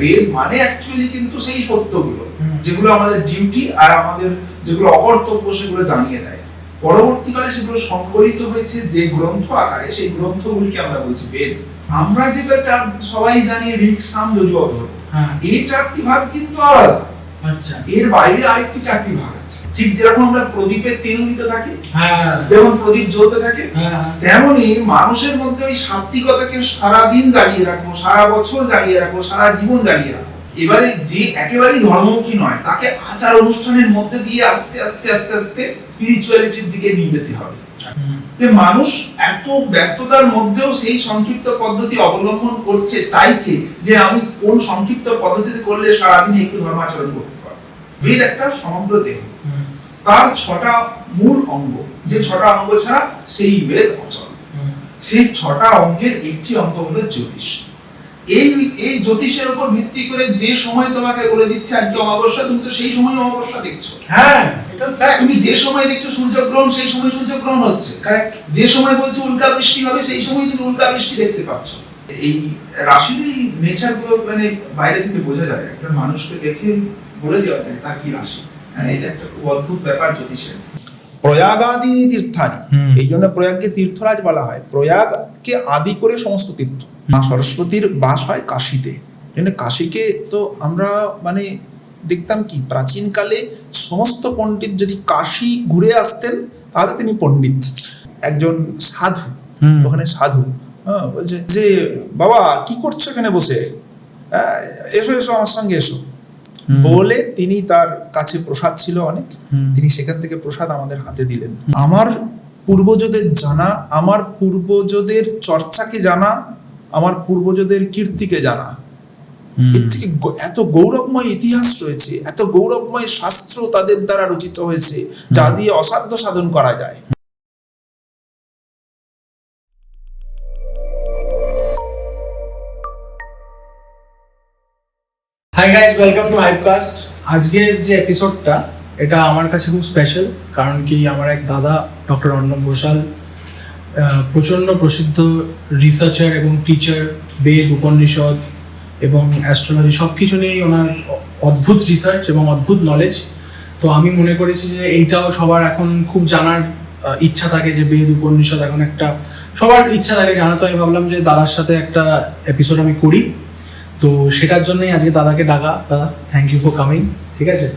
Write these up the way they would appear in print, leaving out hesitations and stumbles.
বেদ মানে অ্যাকচুয়ালি কিন্তু সেই সত্যগুলো যেগুলো আমাদের ডিউটি আর আমাদের যেগুলো অকর্তব্য সেগুলো জানিয়ে দেয়। পরবর্তীকালে সেগুলো সংকলিত হয়েছে যে গ্রন্থ আকারে, সেই গ্রন্থগুলিকে আমরা বলছি বেদ। আমরা যেটা সবাই জানি ঋক, সাম, যজু, অথর্ব, এই চারটি ভাগ কিন্তু আলাদা। আচ্ছা, এর বাইরে আরেকটি চারটি ভাগ আছে। ঠিক যেরকম আমরা প্রদীপের তেল থাকি, যেমন প্রদীপ জ্বলতে থাকে, তেমনি মানুষের মধ্যে ওই সাত্বিকতাকে সারাদিন জাগিয়ে রাখবো, সারা বছর জাগিয়ে রাখবো, সারা জীবন জাগিয়ে রাখবো। এবারে যে একেবারেই ধর্মমুখী নয়, তাকে আচার অনুষ্ঠানের মধ্যে দিয়ে আস্তে আস্তে আস্তে আস্তে স্পিরিচুয়ালিটির দিকে নিয়ে যেতে হবে। যে মানুষ এত ব্যস্ততার মধ্যেও সেই সংক্ষিপ্ত পদ্ধতি অবলম্বন করছে, চাইছে যে আমি কোন সংক্ষিপ্ত পদ্ধতিতে করলে সারাদিন একটু ধর্মাচরণ করতে পারবো। বেদ একটা সমগ্র দেহ, তার 6টা মূল অঙ্গ, যে 6টা অঙ্গ ছাড়া সেই বেদ অচল। সেই 6টা অঙ্গের একটি অঙ্গ হলো জ্যোতিষ। এই জ্যোতিষের উপর ভিত্তি করে যে সময় তোমাকে বলে দিচ্ছে আজকে অমাবস্যা, তুমি তো সেই সময় অমাবস্যা দেখছো। হ্যাঁ, এটা ফ্যাক্ট। তুমি যে সময় দেখছো সূর্যগ্রহণ, সেই সময় সূর্যগ্রহণ হচ্ছে। কারেক্ট। যে সময় বলছে উল্কা বৃষ্টি হবে, সেই সময় তুমি উল্কা বৃষ্টি দেখতে পাচ্ছ। এই রাশির এই নেচার গুলো মানে বাইরে থেকে বোঝা যায়, একটা মানুষকে দেখে বলে দেওয়া যায় তার কি রাশি। এটা একটা খুব অদ্ভুত ব্যাপার জ্যোতিষের। প্রয়াগাদিনী তীর্থানি, এই জন্য প্রয়াগকে তীর্থরাজ বলা হয়। প্রয়াগকে আদি করে সমস্ত তীর্থ। মা সরস্বতীর বাস হয় কাশীতে, কাশীকে তো আমরা মানে দেখতাম কি প্রাচীনকালে সমস্ত পণ্ডিত যদি কাশী ঘুরে আসতেন তাহলে তিনি পণ্ডিত। একজন সাধু, ওখানে সাধু বলছে যে বাবা কি করছো এখানে বসে, এসো এসো আমার সঙ্গে এসো বলে তিনি তার কাছে প্রসাদ ছিল অনেক, তিনি সেখান থেকে প্রসাদ আমাদের হাতে দিলেন। আমার পূর্বজদের জানা, আমার পূর্বজদের চর্চাকে জানা, আমার পূর্বজদের কীর্তিকে জানা, এর থেকে এত গৌরবময় ইতিহাস রয়েছে, এত গৌরবময় শাস্ত্র তাদের দ্বারা রচিত হয়েছে যা দিয়ে অসাধ্য সাধন করা যায়। Hi guys, welcome to Hypecast. আজকের যে এপিসোডটা, এটা আমার কাছে খুব স্পেশাল, কারণ কি আমার এক দাদা ডক্টর অর্ণব ঘোষাল প্রচণ্ড প্রসিদ্ধ রিসার্চার এবং টিচার, বেদ, উপনিষদ এবং অ্যাস্ট্রোলজি সব কিছু নিয়েই ওনার অদ্ভুত রিসার্চ এবং অদ্ভুত নলেজ। তো আমি মনে করেছি যে এইটাও সবার এখন খুব জানার ইচ্ছা থাকে, যে বেদ উপনিষদ এখন একটা সবার ইচ্ছা থাকে জানা। তো আমি ভাবলাম যে দাদার সাথে একটা এপিসোড আমি করি, তো সেটার জন্যই আজকে দাদাকে ডাকা। দাদা, থ্যাংক ইউ ফর কামিং। ঠিক আছে,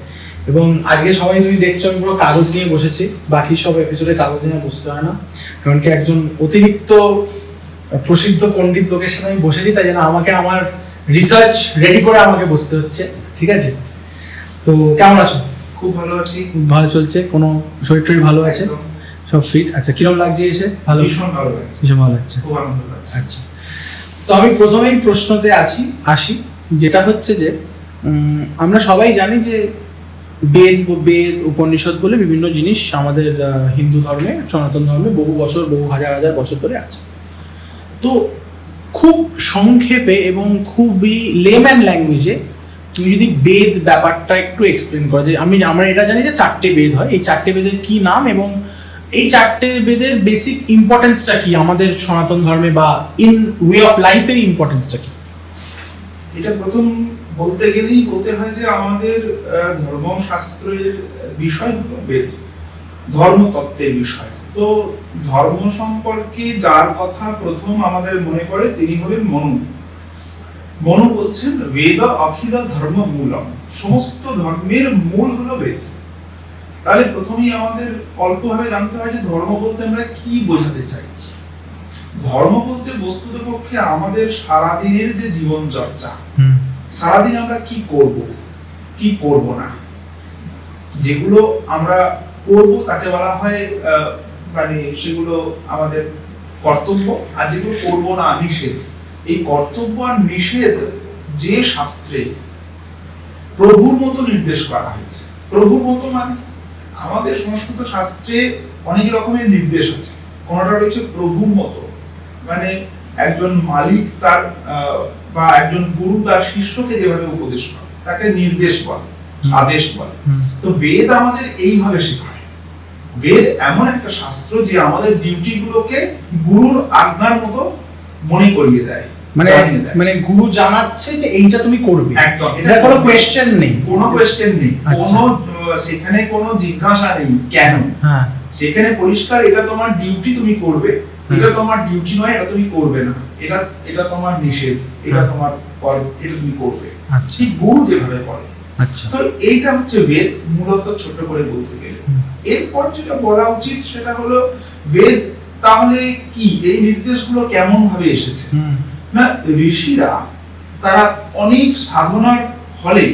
এবং আজকে সবাই তুমি দেখছো আমি পুরো কাগজ নিয়ে বসেছি, বাকি সব এপিসোডে কাগজ নিয়ে বসতে হয় না, কারণ কি একজন অতিরিক্ত প্রসিদ্ধ পণ্ডিত লোকের সাথে আমি বসেছি, তাই জন্য আমাকে আমার রিসার্চ রেডি করে আমাকে বসতে হচ্ছে। ঠিক আছে, তো কেমন আছো? খুব ভালো আছি। ভালো চলছে? কোনো শরীর টরীর ভালো আছে? সব ফিট? আচ্ছা, কিরকম লাগছে এসে? ভালো, ভীষণ ভালো লাগছে। ভীষণ ভালো লাগছে, খুব আনন্দ লাগছে। আচ্ছা, তো আমি প্রথমেই প্রশ্নতে আসি, যেটা হচ্ছে যে আমরা সবাই জানি যে বেদ উপনিষদ বলে বিভিন্ন জিনিস আমাদের হিন্দু ধর্মে, সনাতন ধর্মে বহু বছর, বহু হাজার হাজার বছর ধরে আছে। তো খুব সংক্ষেপে এবং খুবই লেম্যান ল্যাঙ্গুয়েজে তুমি যদি বেদ ব্যাপারটা একটু এক্সপ্লেন করো। যে আমরা এটা জানি যে 4টে বেদ হয়, এই 4টে বেদের কি নাম এবং এই 4টে বেদের বেসিক ইম্পর্টেন্সটা কি আমাদের সনাতন ধর্মে, বা ইন ওয়ে অফ লাইফের ইম্পর্টেন্সটা কি? এটা প্রথম বলতে গেলেই বলতে হয় যে আমাদের ধর্মশাস্ত্রের বিষয় হলো বেদ, ধর্মতত্ত্বের বিষয়। তো ধর্ম সম্পর্কে যার কথা প্রথম আমাদের মনে পড়ে তিনি হলেন মনু। মনু বলছেন বেদ অখিল ধর্ম মূলম, সমস্ত ধর্মের মূল হলো বেদ। তাহলে প্রথমেই আমাদের অল্পভাবে জানতে হয় যে ধর্ম বলতে আমরা কি বোঝাতে চাইছি। ধর্ম বলতে বস্তুতপক্ষে আমাদের সারাদিনের যে জীবন চর্চা, সারাদিন আমরা কি করব কি করব না, যেগুলো আমরা করব তাকে বলা হয় মানে সেগুলো আমাদের কর্তব্য, আর যেগুলো করব না নিষেধ। এই কর্তব্য আর নিষেধ যে শাস্ত্রে প্রভুর মতো নির্দেশ করা হয়েছে, প্রভুর মতো মানে আমাদের সংস্কৃত শাস্ত্রে অনেক রকমের নির্দেশ আছে। কোনটা রয়েছে প্রভুর মতো, মানে একজন মালিক তার বা একজন গুরু তার শিষ্যকে যেভাবে উপদেশ করে তাকে নির্দেশ বলে, আদেশ বলে। তো বেদ আমাদের এইভাবে শেখায়। বেদ এমন একটা শাস্ত্র যে আমাদের ডিউটি গুলোকে গুরুর আজ্ঞার মতো মনে করিয়ে দেয়। মানে জানিয়ে দেয়। মানে গুরু জানাচ্ছে যে এইটা তুমি করবে, একদম, এটা কোনো কোয়েশ্চেন নেই, কোনো কোয়েশ্চেন নেই, আচ্ছা। সেখানে কোনো জিজ্ঞাসা নেই কেন। হ্যাঁ সেখানে পরিষ্কার এটা তোমার ডিউটি, তুমি করবে, এটা তোমার ডিউটি নয়, এটা তুমি করবে না, এটা এটা তোমার নিষেধ, এটা তোমার এটা তুমি করবে। আচ্ছা ঠিক গুরু যেভাবে বলে। আচ্ছা তো এইটা হচ্ছে বেদ, মূলত ছোট করে বলতে গেলে। এরপর যেটা বলা উচিত সেটা হলো বেদ তাহলে কি, এই নির্দেশগুলো কেমন ভাবে এসেছে। না, ঋষিরা তারা অনেক সাধনার ফলে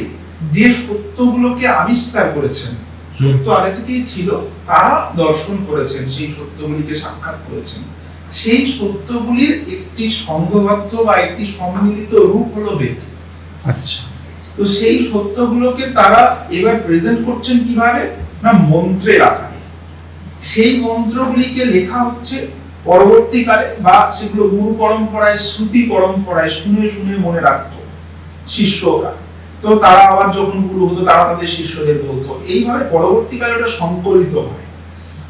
যে সত্যগুলোকে আবিষ্কার করেছেন, সত্য আগে থেকেই ছিল, তারা দর্শন করেছেন, সেই সত্যগুলিকে সাক্ষাৎ করেছেন, সেই সত্যগুলির একটি সংঘবদ্ধ বা একটি সম্মিলিত রূপ হলো বেদ। আচ্ছা তো সেই সত্যগুলোকে তারা এবার প্রেজেন্ট করছেন কিভাবে, না মন্ত্রের আকারে। সেই মন্ত্রগুলিকে লেখা হচ্ছে পরবর্তীকালে, বা সেগুলো গুরু পরম্পরায়, শ্রুতি পরম্পরায় শুনে শুনে মনে রাখতো শিষ্যরা। তো তারা আবার যখন গুরু হতো তারা তাদের শিষ্যদের বলতো, এইভাবে পরবর্তীকালে ওটা সংকলিত হয়।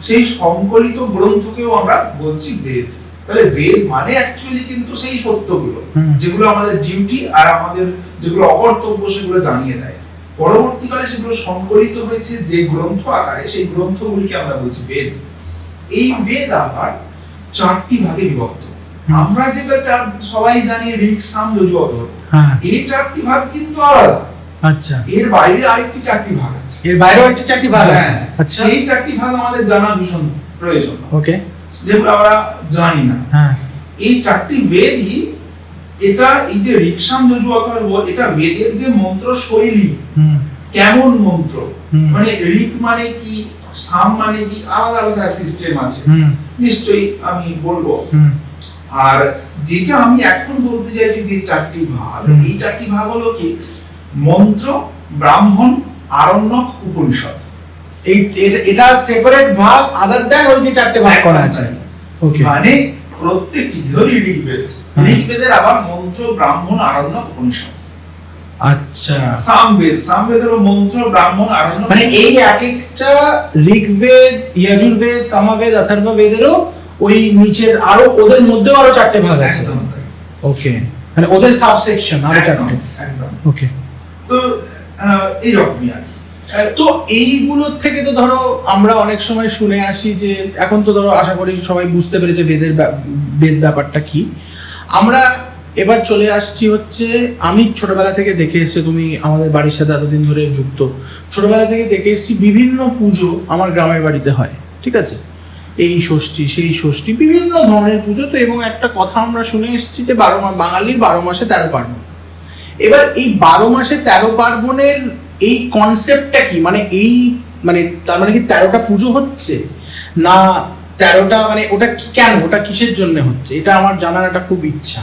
সেই সংকলিত গ্রন্থকেও আমরা বলছি বেদ। তাহলে বেদ মানে অ্যাকচুয়ালি কিন্তু সেই সত্যগুলো যেগুলো আমাদের ডিউটি আর আমাদের যেগুলো অকর্তব্য সেগুলো জানিয়ে দেয়। পরবর্তীকালে সেগুলো সংকলিত হয়েছে যে গ্রন্থ আকারে, সেই গ্রন্থগুলিকে আমরা বলছি বেদ। এই বেদ আবার 4টি ভাগে বিভক্ত। আমরা যেটা সবাই জানি ঋক, সাম, যজু, অথর্ব, এই 4টি ভাগ কিন্তু আলাদা। আচ্ছা এর বাইরে আরেকটি 4টি ভাগ আছে, এর বাইরেও একটা 4টি ভাগ আছে। আচ্ছা, সেই 4টি ভাগ আমাদের জানা ভীষণ প্রয়োজন, ওকে, যেগুলো আমরা জানি না। হ্যাঁ এই 4টি বেদই, এটা এই যে ঋক, সাম, যজু, অথর্ব, এটা বেদের যে মন্ত্র শৈলী, কেমন মন্ত্র, মানে ঋক মানে কি, সাম মানে কি, আলাদা আলাদা সিস্টেম আছে, নিশ্চয়ই আমি বলবো। আর যেটা আমি এখন বলতে চাইছি যে 4টি ভাগ, এই 4টি ভাগ হলো কি, মন্ত্র, ব্রাহ্মণ, আরণ্যক, উপনিষদ। এই এটা সেপারেট ভাগ আদার দ্যান ওই যে 4টে ভাগ করা আছে। ওকে, মানে প্রত্যেকটি ধরি ঋগ্বেদ, ঋগ্বেদের আবার মন্ত্র, ব্রাহ্মণ, আরণ্যক, উপনিষদ। আচ্ছা, সামবেদ, সামবেদেরও মন্ত্র, ব্রাহ্মণ, আরণ্যক, মানে এই এক একটা ঋগ্বেদ, যজুর্বেদ, সামবেদ, অথর্ববেদেরও ওই নিচের আরো ওদের মধ্যেও আরো 4টে ভাগ আছে। একদম তাই। ওকে, মানে ওদের সাবসেকশন আরো 4টে। একদম। ওকে, তো এই রকমই আর কি। তো এইগুলোর থেকে তো ধরো আমরা অনেক সময় শুনে আসি যে, এখন তো ধরো আশা করি সবাই বুঝতে পেরেছে বেদ ব্যাপারটা কি। আমরা এবার চলে আসছি হচ্ছে, আমি ছোটবেলা থেকে দেখে এসেছি, তুমি আমাদের বাড়ির সাথে এতদিন ধরে যুক্ত, ছোটবেলা থেকে দেখে এসেছি বিভিন্ন পুজো আমার গ্রামের বাড়িতে হয়, ঠিক আছে, এই ষষ্ঠী সেই ষষ্ঠী বিভিন্ন ধরনের পুজো। তো এবং একটা কথা আমরা শুনে এসেছি যে বাঙালির 12 মাসে 13 পার্বণ। এবার এই 12 মাসে 13 পার্বণের এই কনসেপ্টটা কি, মানে এই মানে তার মানে কি 13টা পুজো হচ্ছে, না 13টা মানে ওটা কেন, ওটা কিসের জন্য হচ্ছে, এটা আমার জানার একটা খুব ইচ্ছা,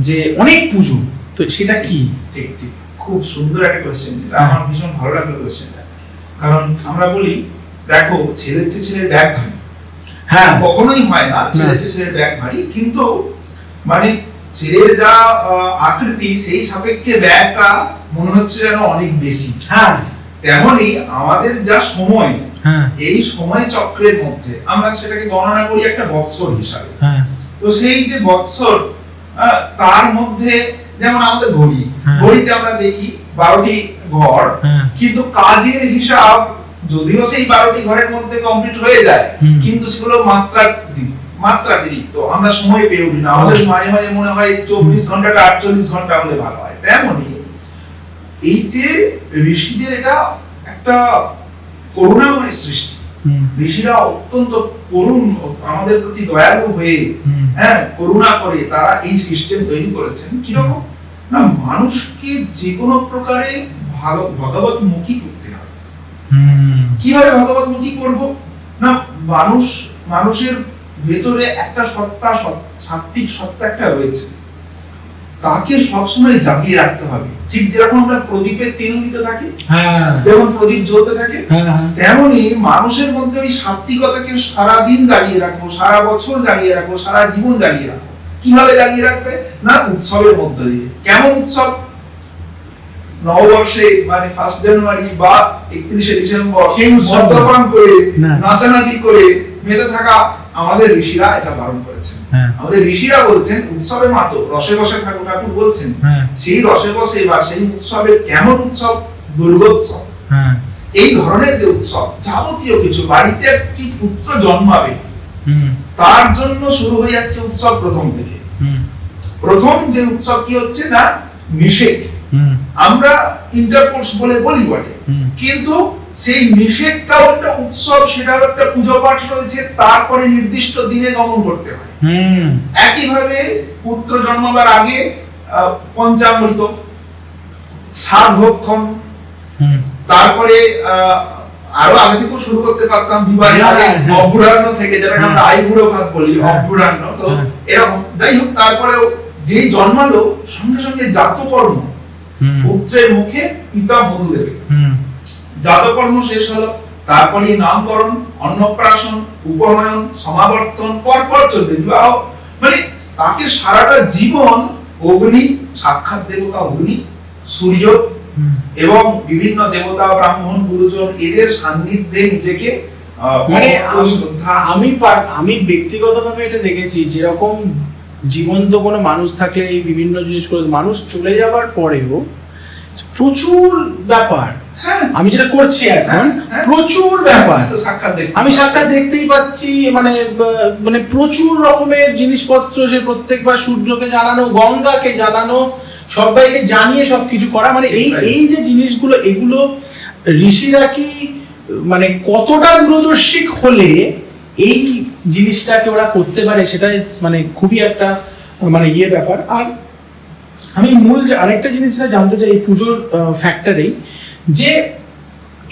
যে অনেক পুজো তো সেটা কি। ঠিক ঠিক, খুব সুন্দর একটা কোশ্চেন, এটা আমার ভীষণ ভালো লাগলো কোশ্চেনটা। কারণ আমরা বলি, দেখো ছেলের চেয়ে ছেলের ব্যাগ ভারী, হ্যাঁ কখনোই হয় না ছেলের চেয়ে ছেলের ব্যাগ ভারী, কিন্তু মানে ছেলের যা আকৃতি সেই সাপেক্ষে ব্যাগটা মনে হচ্ছে যেন অনেক বেশি। হ্যাঁ, তেমনি আমাদের যা সময়, হ্যাঁ এই সময় চক্রের মধ্যে আমরা সেটাকে গণনা করি একটা বৎসর হিসাবে। হ্যাঁ, তো সেই যে বৎসর, তার মধ্যে যেমন আমাদের ঘড়ি, ঘড়িতে আমরা দেখি 12টি ঘর, কিন্তু কাজের হিসাব যদিও সেই 12টি ঘরের মধ্যে কমপ্লিট হয়ে যায়, কিন্তু সেগুলো মাত্রাতিরিক্ত, আমরা সময় পেয়ে উঠি না। আমাদের মাঝে মাঝে মনে হয় 24 ঘন্টাটা 48 ঘন্টা হলে ভালো হয়। তেমনি এই যে ঋষিদের এটা একটা করুণাময় সৃষ্টি, ঋষিরা অত্যন্ত করুণ, আমাদের প্রতি দয়ালু হয়ে করুণা করে তারা এই সিস্টেম তৈরি করেছেন। কিরকম না, মানুষকে যে কোনো প্রকারে ভগবতমুখী করতে হবে। কিভাবে ভগবতমুখী করব না, মানুষের ভেতরে একটা সত্তা, সাত্ত্বিক সত্তা একটা রয়েছে, তাকে সবসময় জাগিয়ে রাখতে হবে। ঠিক যেরকম আমরা প্রদীপের তেল থাকি, যেমন প্রদীপ জ্বলতে থাকে, তেমনি মানুষের মধ্যে ওই সাত্ত্বিকতাকে সারাদিন জাগিয়ে রাখবো, সারা বছর জাগিয়ে রাখবো, সারা জীবন জাগিয়ে রাখবো। কিভাবে জাগিয়ে রাখবে না, উৎসবের মধ্য দিয়ে। কেমন উৎসব? নববর্ষে মানে 1 জানুয়ারি বা 31শে ডিসেম্বর সেই উৎসব পালন করে, নাচানাচি করে, মেতে থাকা, আমাদের ঋষিরা এটা বারণ করেছেন। হ্যাঁ। আমাদের ঋষিরা বলছেন উৎসবে মাতো রসে বসে ঠাকুর ঠাকুর বলছেন হ্যাঁ। সেই রসে বসে বা সেই উৎসবে কেমন উৎসব, দুর্গোৎসব, হ্যাঁ। এই ধরনের যে উৎসব, যাবতীয় কিছু, বাড়িতে একটি পুত্র জন্মাবে হুম। তার জন্য শুরু হয়ে যাচ্ছে উৎসব প্রথম থেকে। হুম। প্রথম যে উৎসব কি হচ্ছে না, নিষেক। হুম। আমরা ইন্টারকোর্স বলে বলি বটে, হুম। কিন্তু সেই নিষেকটাও একটা উৎসব, সেটাও একটা পুজো পাঠ রয়েছে, তারপরে নির্দিষ্ট দিনে গমন করতে হয়। হুম। একইভাবে পুত্র জন্মাবার আগে পঞ্চামৃত, সাধভক্ষণ, হুম। তারপরে আরো আগে থেকে শুরু করতে পারতাম বিবাহের আগে অভ্যুরান্ন থেকে, যেটাকে আমরা আইবুড়ো ভাত বলি, অভ্যুরান্ন। তো এরকম যাই হোক, তারপরেও যেই জন্মালো সঙ্গে সঙ্গে জাতকর্ম, পুত্রের মুখে পিতা মধু দেবে, জাতকর্ম শেষ হলো, তারপরে নামকরণ, অন্নপ্রাশন, উপনয়ন, সমাবর্তন, পরপর চলবে বিবাহ। মানে তাকে সারাটা জীবন অগ্নি, সাক্ষাৎ দেবতা অগ্নি, সূর্য এবং বিভিন্ন দেবতা, ব্রাহ্মণ, গুরুজন, এদের সান্নিধ্যে নিজেকে মানে আমি ব্যক্তিগতভাবে এটা দেখেছি, যেরকম জীবন্ত কোনো মানুষ থাকলে এই বিভিন্ন জিনিসগুলো, মানুষ চলে যাবার পরেও প্রচুর ব্যাপার। আমি যেটা করছি এখন, প্রচুর ব্যাপার আমি সাক্ষাৎ দেখতেই পাচ্ছি, মানে প্রচুর রকমের জিনিসপত্র, সে প্রত্যেকবার সূর্যকে জানানো, গঙ্গাকে জানানো, সবাইকে জানিয়ে সবকিছু করা, মানে এই যে জিনিসগুলো, এগুলো ঋষিরা কি মানে কতটা দূরদর্শী হলে এই জিনিসটাকে ওরা করতে পারে, সেটা মানে খুবই একটা মানে ব্যাপার। আর আমি মূল আরেকটা জিনিস জানতে চাই এই পুজোর ফ্যাক্টরেই, যে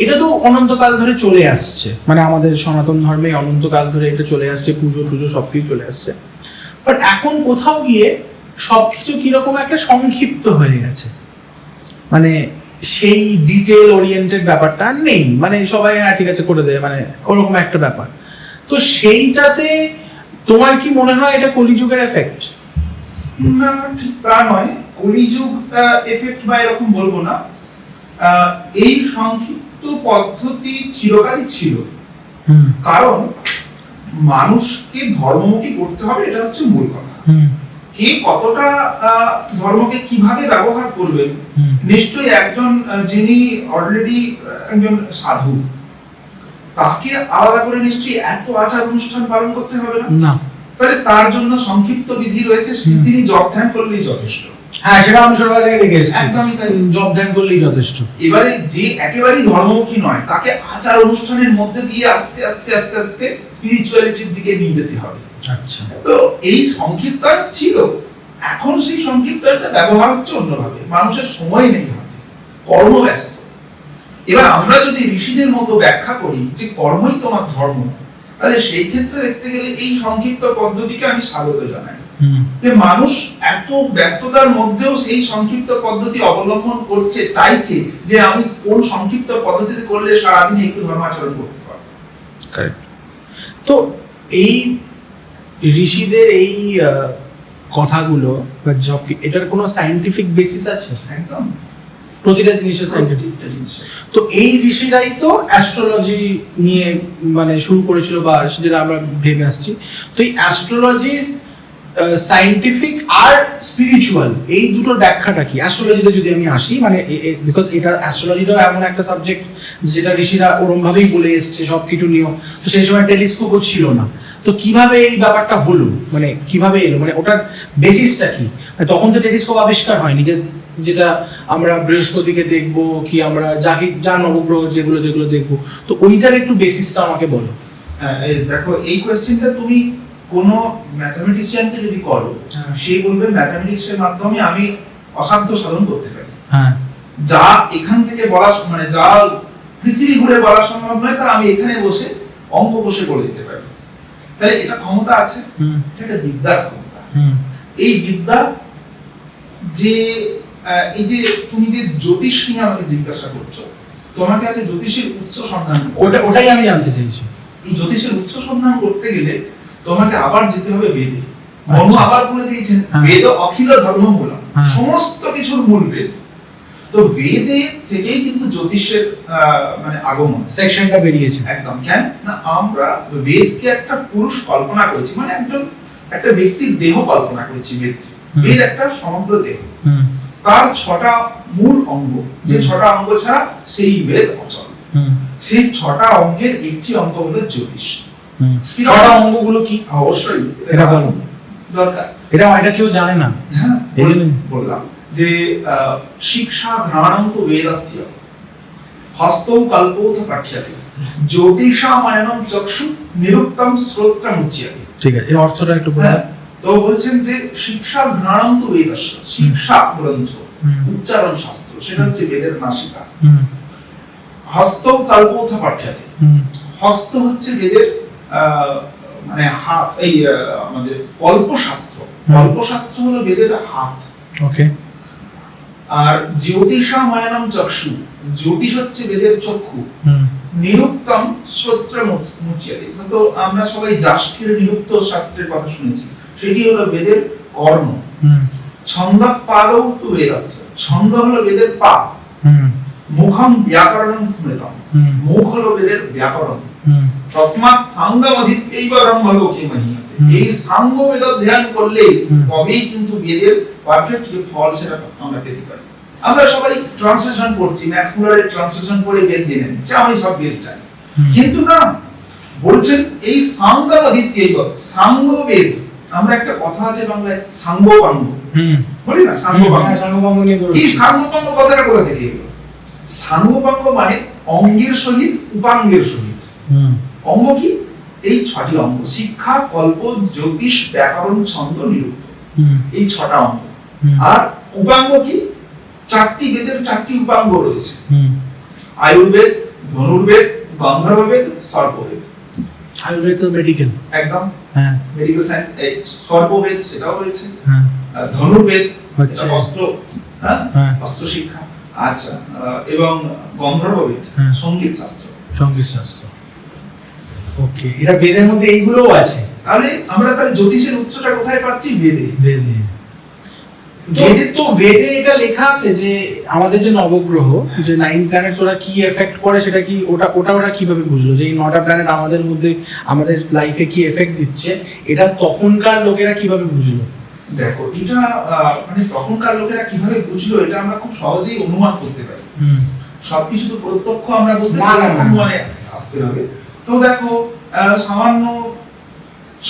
এটা তো অনন্তকাল ধরে চলে আসছে, মানে আমাদের সনাতন ধর্মে অনন্তকাল ধরে এটা চলে আসছে, পুজো টুজো সবকিছু চলে আসছে, বাট এখন কোথাও গিয়ে সবকিছু কিরকম একটা সংক্ষিপ্ত হয়ে গেছে, মানে সেই ডিটেল ওরিয়েন্টেড ব্যাপারটা নেই, মানে সবাই হ্যাঁ ঠিক আছে করে দেয়, মানে ওরকম একটা ব্যাপার। তো সেইটাতে তোমার কি মনে হয় এটা কলিযুগের এফেক্ট? না, ঠিক তা নয়, কলিযুগ এফেক্ট বা এরকম বলবো না। এই সংক্ষিপ্ত পদ্ধতি চিরকালই ছিল, কারণ মানুষকে ধর্মমুখী করতে হবে, এটা হচ্ছে মূল কথা। কে কতটা ধর্মকে কিভাবে ব্যবহার করবেন, নিশ্চয়ই একজন যিনি অলরেডি একজন সাধু, তাকে আলাদা করে নিশ্চয়ই এত আচার অনুষ্ঠান পালন করতে হবে না। তাহলে তার জন্য সংক্ষিপ্ত বিধি রয়েছে, তিনি জপ ধ্যান করলেই যথেষ্ট। হ্যাঁ, সেটা আমি ছোটবেলা থেকে দেখে এসেছি, একদমই তাই, জপ ধ্যান করলেই যথেষ্ট। এবারে যে একেবারেই ধর্মমুখী নয়, তাকে আচার অনুষ্ঠানের মধ্যে দিয়ে আস্তে আস্তে আস্তে আস্তে স্পিরিচুয়ালিটির দিকে নিয়ে যেতে হবে। আচ্ছা, তো এই সংক্ষিপ্তায়ন ছিল, এখন সেই সংক্ষিপ্তায়নটা ব্যবহার হচ্ছে অন্যভাবে, মানুষের সময় নেই হাতে, কর্মব্যস্ত। এবার আমরা যদি ঋষিদের মতো ব্যাখ্যা করি যে কর্মই তোমার ধর্ম, তাহলে সেই ক্ষেত্রে দেখতে গেলে এই সংক্ষিপ্ত পদ্ধতিকে আমি স্বাগত জানাই, যে মানুষ এত ব্যস্ততার মধ্যেও সেই সংক্ষিপ্ত পদ্ধতি অবলম্বন করছে, চাইছে যে আমি কোন সংক্ষিপ্ত পদ্ধতিতে করলে সারাদিন একটু ধর্মাচরণ করতে পারবো। তো এই ঋষিদের এই কথাগুলো বা জব, এটার কোনো সায়েন্টিফিক বেসিস আছে? একদম, প্রতিটা জিনিসের সায়েন্টিফিক। তো এই ঋষিরাই তো অ্যাস্ট্রোলজি নিয়ে মানে শুরু করেছিল, বা যেটা আমরা ভেবে আসছি। তো এই অ্যাস্ট্রোলজির সায়েন্টিফিক আর স্পিরিচুয়াল এই দুটোর ব্যাখ্যাটা কি? অ্যাস্ট্রোলজিতে যদি আমি আসি, মানে বিকজ এটা অ্যাস্ট্রোলজিটাও এমন একটা সাবজেক্ট যেটা ঋষিরা ওরম ভাবেই বলে এসছে সবকিছু নিয়ম, তো সেই সময় টেলিস্কোপও ছিল না, তো কিভাবে এই ব্যাপারটা হলো, মানে কিভাবে এলো, মানে ওটার বেসিসটা কি? তখন তো টেলিস্কোপ আবিষ্কার হয়নি, যেটা আমরা বৃহস্পতিকে দেখবো, কি আমরা যা নবগ্রহ যেগুলো দেখবো, তো ওইটার একটু বেসিসটা আমাকে বলো। দেখো, এই কোয়েশ্চেনটা তুমি কোনো ম্যাথমেটিশিয়ানকে যদি করো, সে বলবে ম্যাথমেটিক্সের মাধ্যমে আমি অসাধ্য সাধন করতে পারি। যা এখান থেকে বলা, মানে যা পৃথিবী ঘুরে বলা সম্ভব নয়, তা আমি এখানে বসে অঙ্ক বসে করে দিতে পারি। তাহলে এটা ক্ষমতা আছে, এটা একটা বিদ্যার ক্ষমতা। এই বিদ্যা যে এই যে তুমি যে জ্যোতিষ নিয়ে আমাকে জিজ্ঞাসা করছো, তোমাকে আছে জ্যোতিষের উৎস সন্ধান, ওটাই আমি জানতে চাইছি। এই জ্যোতিষের উৎস সন্ধান করতে গেলে তোমাকে আবার যেতে হবে বেদে। মনু আবার বলে দিয়েছেন, বেদ অখিল ধর্মমূলম, সমস্ত কিছুর মূল বেদ। তো বেদে থেকেই কিন্তু জ্যোতিষের মানে আগমন সেকশনটা বেরিয়েছে। একদম। কেন না আমরা বেদকে একটা পুরুষ কল্পনা করেছি, মানে একটা ব্যক্তির দেহ কল্পনা করেছি। বেদ একটা সমগ্র দেহ, তার 6টা মূল অঙ্গ, যে 6টা অঙ্গ ছাড়া সেই বেদ অচল। সেই 6টা অঙ্গের একটি অঙ্গ হলো জ্যোতিষ। 6টা অঙ্গগুলো কি? অবশ্যই এটা বলো দরকার, এটা কেউ জানে না। হ্যাঁ এইজন্য বললাম যে শিক্ষা ঘ্রাণম তু বেদস্য হস্তৌ কল্পোথ পাঠ্যতে জ্যোতিষাময়নম চক্ষু নিরুক্তম শ্রোত্রমুচ্যতে। ঠিক আছে, এর অর্থটা একটু বলো। তো বলছেন যে শিক্ষা ঘ্রাণম তু বেদস্য, শিক্ষা গ্রন্থ, উচ্চারণ শাস্ত্র, সেটা হচ্ছে বেদের নাসিকা। হস্তৌ কল্পোথ পাঠ্যতে, হস্ত হচ্ছে বেদের মানে হাত, এই আমাদের কল্পশাস্ত্র, কল্পশাস্ত্র হলো বেদের হাত। ওকে। আর জ্যোতিষাময়নম চক্ষু, জ্যোতিষ হচ্ছে বেদের চক্ষু। নিরুক্তম শ্রোত্রমুচ্যতে, তো আমরা সবাই যাষ্কির নিরুক্ত শাস্ত্রের কথা শুনেছি, সেটি হলো বেদের কর্ণ। ছন্দপাদৌ তু বেদস্য, ছন্দ হলো বেদের পা। মুখম ব্যাকরণং স্মৃতম, মুখ হলো বেদের ব্যাকরণ। তস্মাৎ সাঙ্গমধিত্যৈবরম লোকে মহীয়তে, এই সাঙ্গ বেদ ধ্যান করলে তবেই কিন্তু বেদের পারফেক্ট যে ফল সেটা আমরা পেতে পারি। আমরা সবাই ট্রান্সলেশন পড়ছি, ম্যাক্স মুলারের ট্রান্সলেশন পড়ে বেদ জেনে নিচ্ছি, আমি সব বেদ জানি, কিন্তু না, বলছেন এই সাঙ্গমধিত্যৈবর, সাঙ্গ বেদ। আমরা একটা কথা আছে বাংলায় সাঙ্গপাঙ্গ, বলি না সাঙ্গপাঙ্গ। এই সাঙ্গপাঙ্গ কথাটা কোথা থেকে এলো? সাঙ্গপাঙ্গ মানে অঙ্গের সহিত উপাঙ্গের সহিত। অঙ্গ কি? এই 6টি অঙ্গ, শিক্ষা, কল্প, জ্যোতিষ, ব্যাকরণ, ছন্দ, নিরুক্ত, এই 6টা অঙ্গ। আর উপাঙ্গ কি? 4টি বেদের 4টি উপাঙ্গ রয়েছে, আয়ুর্বেদ, ধনুর্বেদ, গন্ধর্ববেদ, সর্পবেদ। আয়ুর্বেদ তো মেডিকেল, একদম, হ্যাঁ, মেডিকেল সায়েন্স। এই সর্পবেদ সেটাও রয়েছে, ধনুর্বেদ হচ্ছে অস্ত্র, হ্যাঁ, অস্ত্র শিক্ষা। আচ্ছা, এবং গন্ধর্ববেদ সঙ্গীত শাস্ত্র, সঙ্গীত শাস্ত্র। ওকে, এটা বেদের মধ্যে এইগুলোও আছে। তাহলে আমরা জ্যোতিষের উৎসটা কোথায় পাচ্ছি? বেদে। তো বেদে এটা লেখা আছে যে আমাদের যে নবগ্রহ, যে 9 প্ল্যানেটস, ওরা কি এফেক্ট করে, সেটা কি ওরা কিভাবে বুঝলো যে এই 9টা প্ল্যানেট আমাদের মধ্যে, আমাদের লাইফে কি এফেক্ট দিচ্ছে? এটা তখনকার লোকেরা কিভাবে বুঝলো? দেখো, এটা মানে তখনকার লোকেরা কিভাবে বুঝলো, এটা আমরা খুব সহজেই অনুমান করতে পারি। সবকিছু তো প্রত্যক্ষ আমরা বলতে পারি না, অনুমানে আসতে হবে। তো দেখো, সামান্য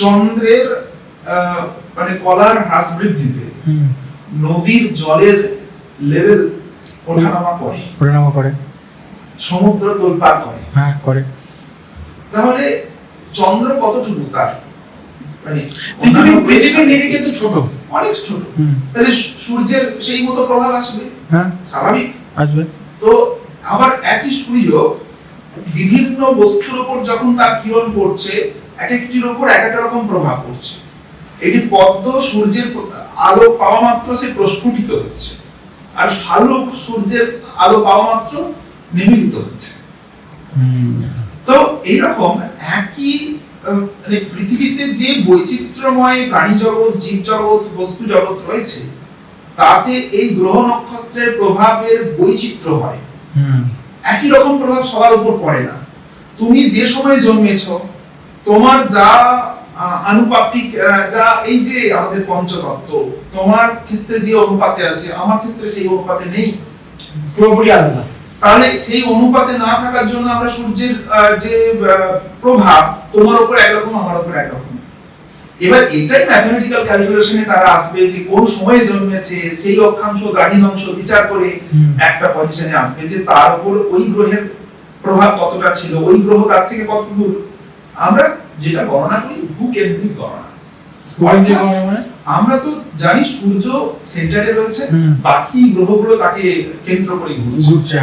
চন্দ্রের মানে কলার হ্রাস বৃদ্ধিতে নদীর জলের লেভেল ওঠানামা করে, সমুদ্র তোলপাড় করে, হ্যাঁ করে। তাহলে চন্দ্র কতটুকু তার মানে পৃথিবীর নিরিখে তো ছোট, অনেক ছোট, তাহলে সূর্যের সেই মতো প্রভাব আসবে, হ্যাঁ স্বাভাবিক আসবে। তো আবার একই সূর্য বিভিন্ন বস্তুর উপর যখন তার কিরণ পড়ছে, এক একটির উপর এক এক রকম প্রভাব পড়ছে। এটি পদ্ম সূর্যের আলো পাওয়া মাত্র সে প্রস্ফুটিত হচ্ছে, আর শালুক সূর্যের আলো পাওয়া মাত্র নিমীলিত হচ্ছে। তো এইরকম একই মানে পৃথিবীতে যে বৈচিত্র্যময় প্রাণী জগৎ, জীব জগৎ, বস্তু জগৎ রয়েছে, তাতে এই গ্রহ নক্ষত্রের প্রভাবের বৈচিত্র্য হয়। একই রকম প্রভাব সবার উপর পড়ে না। তুমি যে সময় জন্মেছ, তোমার যা আনুপাতিক, যা এই যে আমাদের পঞ্চতত্ত্ব, তোমার ক্ষেত্রে যে অনুপাতে আছে, আমার ক্ষেত্রে সেই অনুপাতে নেই, পুরোপুরি আলাদা। তাহলে সেই অনুপাতে না থাকার জন্য আমরা সূর্যের যে প্রভাব, তোমার উপর একরকম, আমার উপর একরকম। এবার এটাই ম্যাথমেটিক্যাল ক্যালকুলেশনে তারা আসবে যে কোন সময়ে জন্মেছে, সেই অক্ষাংশ দ্রাঘিমাংশ বিচার করে একটা পজিশনে আসবে যে তার উপর ওই গ্রহের প্রভাব কতটা ছিল, ওই গ্রহ তার থেকে কত দূর। আমরা যেটা গণনা করি ভূকেন্দ্রিক গণনা। আমরা তো জানি সূর্য সেন্টারে রয়েছে, বাকি গ্রহগুলো তাকে কেন্দ্র করে ঘুরছে।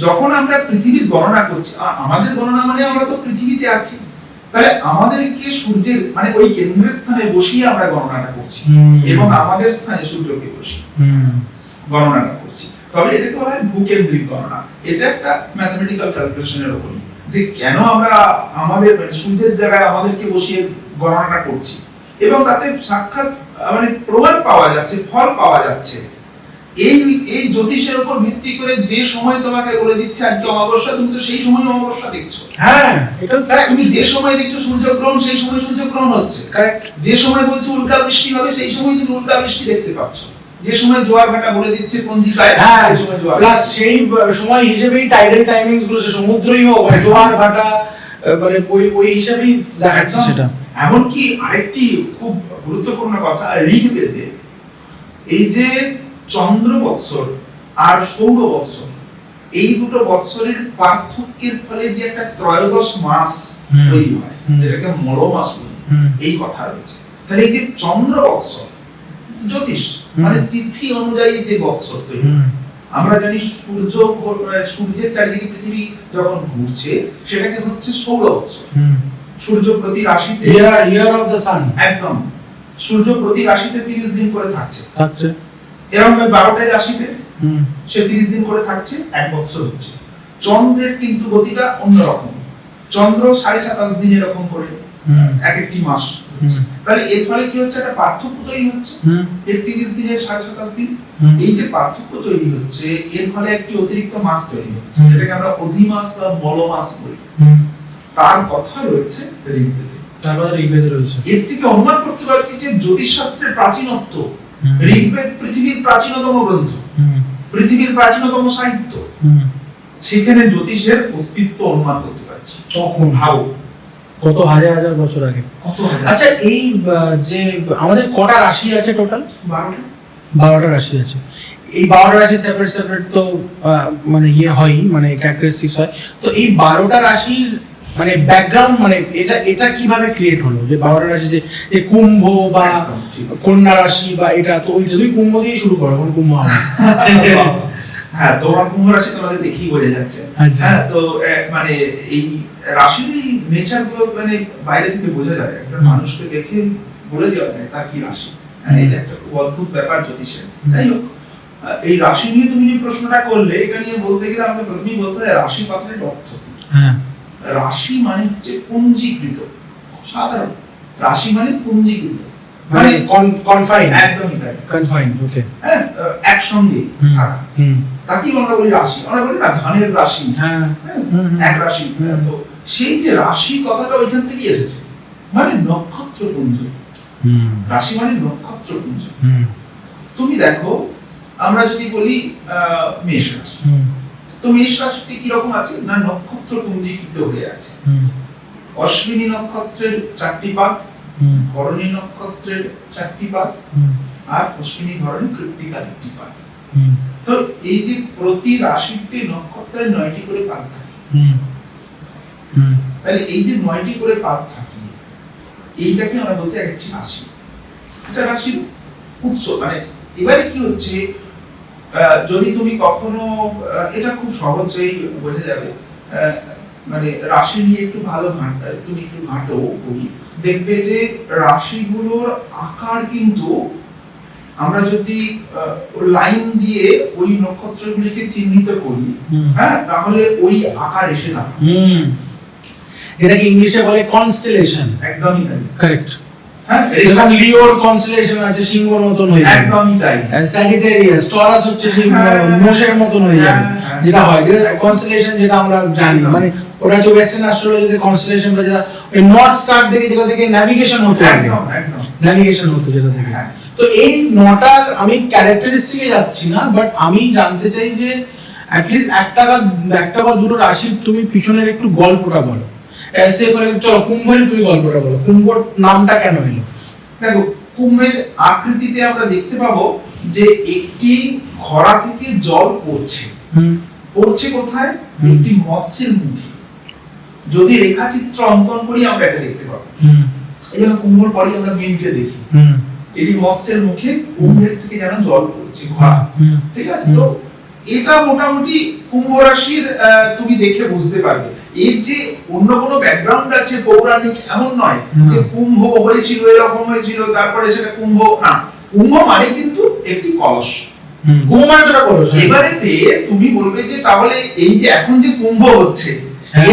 যখন আমরা পৃথিবীর গণনা করছি, আমাদের গণনা মানে আমরা তো পৃথিবীতে আছি, তাহলে আমাদেরকে সূর্যের মানে ওই কেন্দ্রের স্থানে বসিয়ে আমরা গণনাটা করছি, এবং আমাদের স্থানে সূর্যকে বসিয়ে গণনাটা করছি। তবে এটাকে বলা হয় ভূকেন্দ্রিক গণনা। এটা একটা ম্যাথমেটিক্যাল ক্যালকুলেশনের উপর, যে কেন আমরা আমাদের সূর্যের জায়গায় আমাদেরকে বসিয়ে গণনাটা করছি, এবং তাতে সাক্ষাৎ মানে প্রমাণ পাওয়া যাচ্ছে, ফল পাওয়া যাচ্ছে এই এই জ্যোতিষের উপর ভিত্তি করে যে সময় তোমাকে বলে দিচ্ছে আজকে অমাবস্যা, তুমি তো সেই সময় অমাবস্যা দেখছো। হ্যাঁ, এটা ফ্যাক্ট। তুমি যে সময় দেখছো সূর্যগ্রহণ, সেই সময় সূর্যগ্রহণ হচ্ছে। কারেক্ট। যে সময় বলছে উল্কা বৃষ্টি হবে, সেই সময় তুমি উল্কা বৃষ্টি দেখতে পাচ্ছ। যে সময় জোয়ার ভাটা বলে দিচ্ছে পঞ্জিকায়, হ্যাঁ, সেই সময় জোয়ার। প্লাস সেই সময় হিসেবেই টাইডাল টাইমিংস গুলো, সমুদ্রই হোক জোয়ার ভাটা, মানে ওই হিসাবেই দেখাচ্ছে সেটা। এমনকি আরেকটি খুব গুরুত্বপূর্ণ কথা, ঋগ্বেদে এই যে চন্দ্র বৎসর আর সৌর বৎসর, এই দুটো বৎসরের পার্থক্যের ফলে যে একটা ত্রয়োদশ মাস তৈরি হয়, যেটাকে মল মাস বলি, এই কথা রয়েছে। তাহলে এই যে চন্দ্র বৎসর, জ্যোতিষ মানে তিথি অনুযায়ী যে বৎসর তৈরি, আমরা জানি সূর্যের চারিদিকে পৃথিবী যখন ঘুরছে সেটাকে হচ্ছে সৌর বৎসর। সূর্য প্রতি রাশিতে, ইয়ার অফ দ্য সান, একদম সূর্য প্রতি রাশিতে 30 দিন করে থাকছে। এরকম 12টা রাশিতে সে 30 দিন করে থাকছে, এক বছর হচ্ছে। চন্দ্রের কিন্তু গতিটা অন্যরকম, চন্দ্র 27.5 দিন এরকম করে এক একটি মাস হচ্ছে। তাহলে এর ফলে কি হচ্ছে, একটা পার্থক্য তৈরি হচ্ছে। 30 দিনের 27.5 দিন, এই যে পার্থক্য তৈরি হচ্ছে, এর ফলে একটি অতিরিক্ত মাস তৈরি হচ্ছে, যেটাকে আমরা অধিমাস বা মল মাস বলি। তার কথা রয়েছে ঋগ্বেদে। এর থেকে অনুমান করতে পারছি যে জ্যোতিষশাস্ত্রের প্রাচীনত্ব, ঋগ্বেদ পৃথিবীর প্রাচীনতম গ্রন্থ, পৃথিবীর প্রাচীনতম সাহিত্য, সেখানে জ্যোতিষের অস্তিত্ব অনুমান করতে পারছি। তখন ভাবো কত হাজার হাজার বছর আগে। আচ্ছা, এই যে আমাদের কটা রাশি আছে টোটাল? 12টা রাশি আছে। এই 12টা রাশি সেপারেট সেপারেট তো মানে ইয়ে হয়, মানে ক্যারেক্টারিস্টিক্স হয়। তো এই 12টা রাশির মানে ব্যাকগ্রাউন্ড, মানে এটা কিভাবে ক্রিয়েট হলো যে 12টা রাশি, যে কুম্ভ বা কন্যা রাশি বা এটা, তো ওই যদি কুম্ভ দিয়ে শুরু করো, কোন কুম্ভ হবে? হ্যাঁ, তোমার কুম্ভ রাশি তোমাকে দেখেই বোঝা যাচ্ছে। হ্যাঁ, তো মানে এই রাশির এই নেচার গুলো মানে বাইরে থেকে বোঝা যায়, একটা মানুষকে দেখে বলে দেওয়া যায় তার কি রাশি। এটা একটা খুব অদ্ভুত ব্যাপার জ্যোতিষের। যাই হোক, এই রাশি নিয়ে তুমি যে প্রশ্নটা করলে, এটা নিয়ে বলতে গেলে আমাকে প্রথমেই বলতে হয় রাশি পাত্রের অর্থ কি। হ্যাঁ, রাশি মানে হচ্ছে পঞ্জীকৃত, সাধারণ রাশি মানে পঞ্জীকৃত, মানে কনফাইন্ড, একদমই তাই, কনফাইন্ড। ওকে, হ্যাঁ, একসঙ্গে থাকা, তাকেই আমরা বলি রাশি। আমরা বলি না ধানের রাশি, হ্যাঁ, এক রাশি। তো সেই যে রাশি কথাটা ওইখান থেকে এসেছে, মানে নক্ষত্রপুঞ্জ। রাশি মানে নক্ষত্রপুঞ্জ। তুমি দেখো, আমরা যদি বলি মেষ রাশি, তো মেষ রাশিটি কিরকম আছে না, নক্ষত্রপুঞ্জীকৃত হয়ে আছে। অশ্বিনী নক্ষত্রের 4টি পাদ, ভরণী নক্ষত্রের 4টি পাদ, আর অশ্বিনী ভরণী কৃত্তিকার 1টি পাদ। তো এই যে প্রতি রাশিতে নক্ষত্রের 9টি করে পাদ থাকে, তাহলে এই যে 9টি করে পাদ থাকে, এইটাকে আমরা বলছি একটি রাশি। এটা রাশির উৎস। মানে এবারে কি হচ্ছে, যদি তুমি কখনো, এটা খুব সহজেই বোঝা যাবে, মানে রাশি নিয়ে একটু ভালো তুমি একটু ঘাঁটো বই, দেখবে যে রাশিগুলোর আকার কিন্তু আমরা যদি লাইন দিয়ে ওই নক্ষত্রগুলিকে চিহ্নিত করি, হ্যাঁ, তাহলে ওই আকার এসে দাঁড়ায়। এটাকে ইংলিশে বলে কনস্টেলেশন। একদমই তাই, কারেক্ট। হ্যাঁ, যেমন লিওর কনস্টেলেশন আছে, সিংহর মতন হয়ে যায়। একদমই তাই। স্যাজিটেরিয়াস, টরাস হচ্ছে সিংহ, মোষের মতন হয়ে যায়, যেটা হয়, যেটা কনস্টেলেশন, যেটা আমরা জানি। মানে ওটা হচ্ছে ওয়েস্টার্ন অ্যাস্ট্রোলজিতে কনস্টেলেশনটা, যেটা ওই নর্থ স্টার থেকে, যেটা থেকে ন্যাভিগেশন হতো, একদম একদম ন্যাভিগেশন হতো যেটা থেকে। তো এই 9টার আমি ক্যারেক্টারিস্টিকে যাচ্ছি না, বাট আমি জানতে চাই যে অ্যাটলিস্ট একটা বা দুটো রাশির তুমি পিছনের একটু গল্পটা বলো। এসে করে চলো কুম্ভের তুমি গল্পটা বলো, কুম্ভর নামটা কেন এলো? দেখো, কুম্ভের আকৃতিতে আমরা দেখতে পাবো যে একটি ঘড়া থেকে জল পড়ছে। পড়ছে কোথায়? একটি মৎস্যের মুখে। যদি রেখাচিত্র অঙ্কন করি আমরা এটা দেখতে পাবো। এই জন্য কুম্ভর পরেই আমরা মিনকে দেখি, এটি মৎস্যের মুখে কুম্ভের থেকে যেন জল পড়ছে, ঘড়া। ঠিক আছে, তো এটা মোটামুটি কুম্ভ রাশির তুমি দেখে বুঝতে পারবে। এর যে অন্য কোনো ব্যাকগ্রাউন্ড আছে পৌরাণিক, এমন নয় যে কুম্ভ হয়েছিল এরকম হয়েছিল তারপরে সেটা কুম্ভ না। কুম্ভ মানে কিন্তু একটি কলস। কুম্ভ মানে কলস। এবারে তুমি বলবে যে তাহলে এই যে এখন যে কুম্ভ হচ্ছে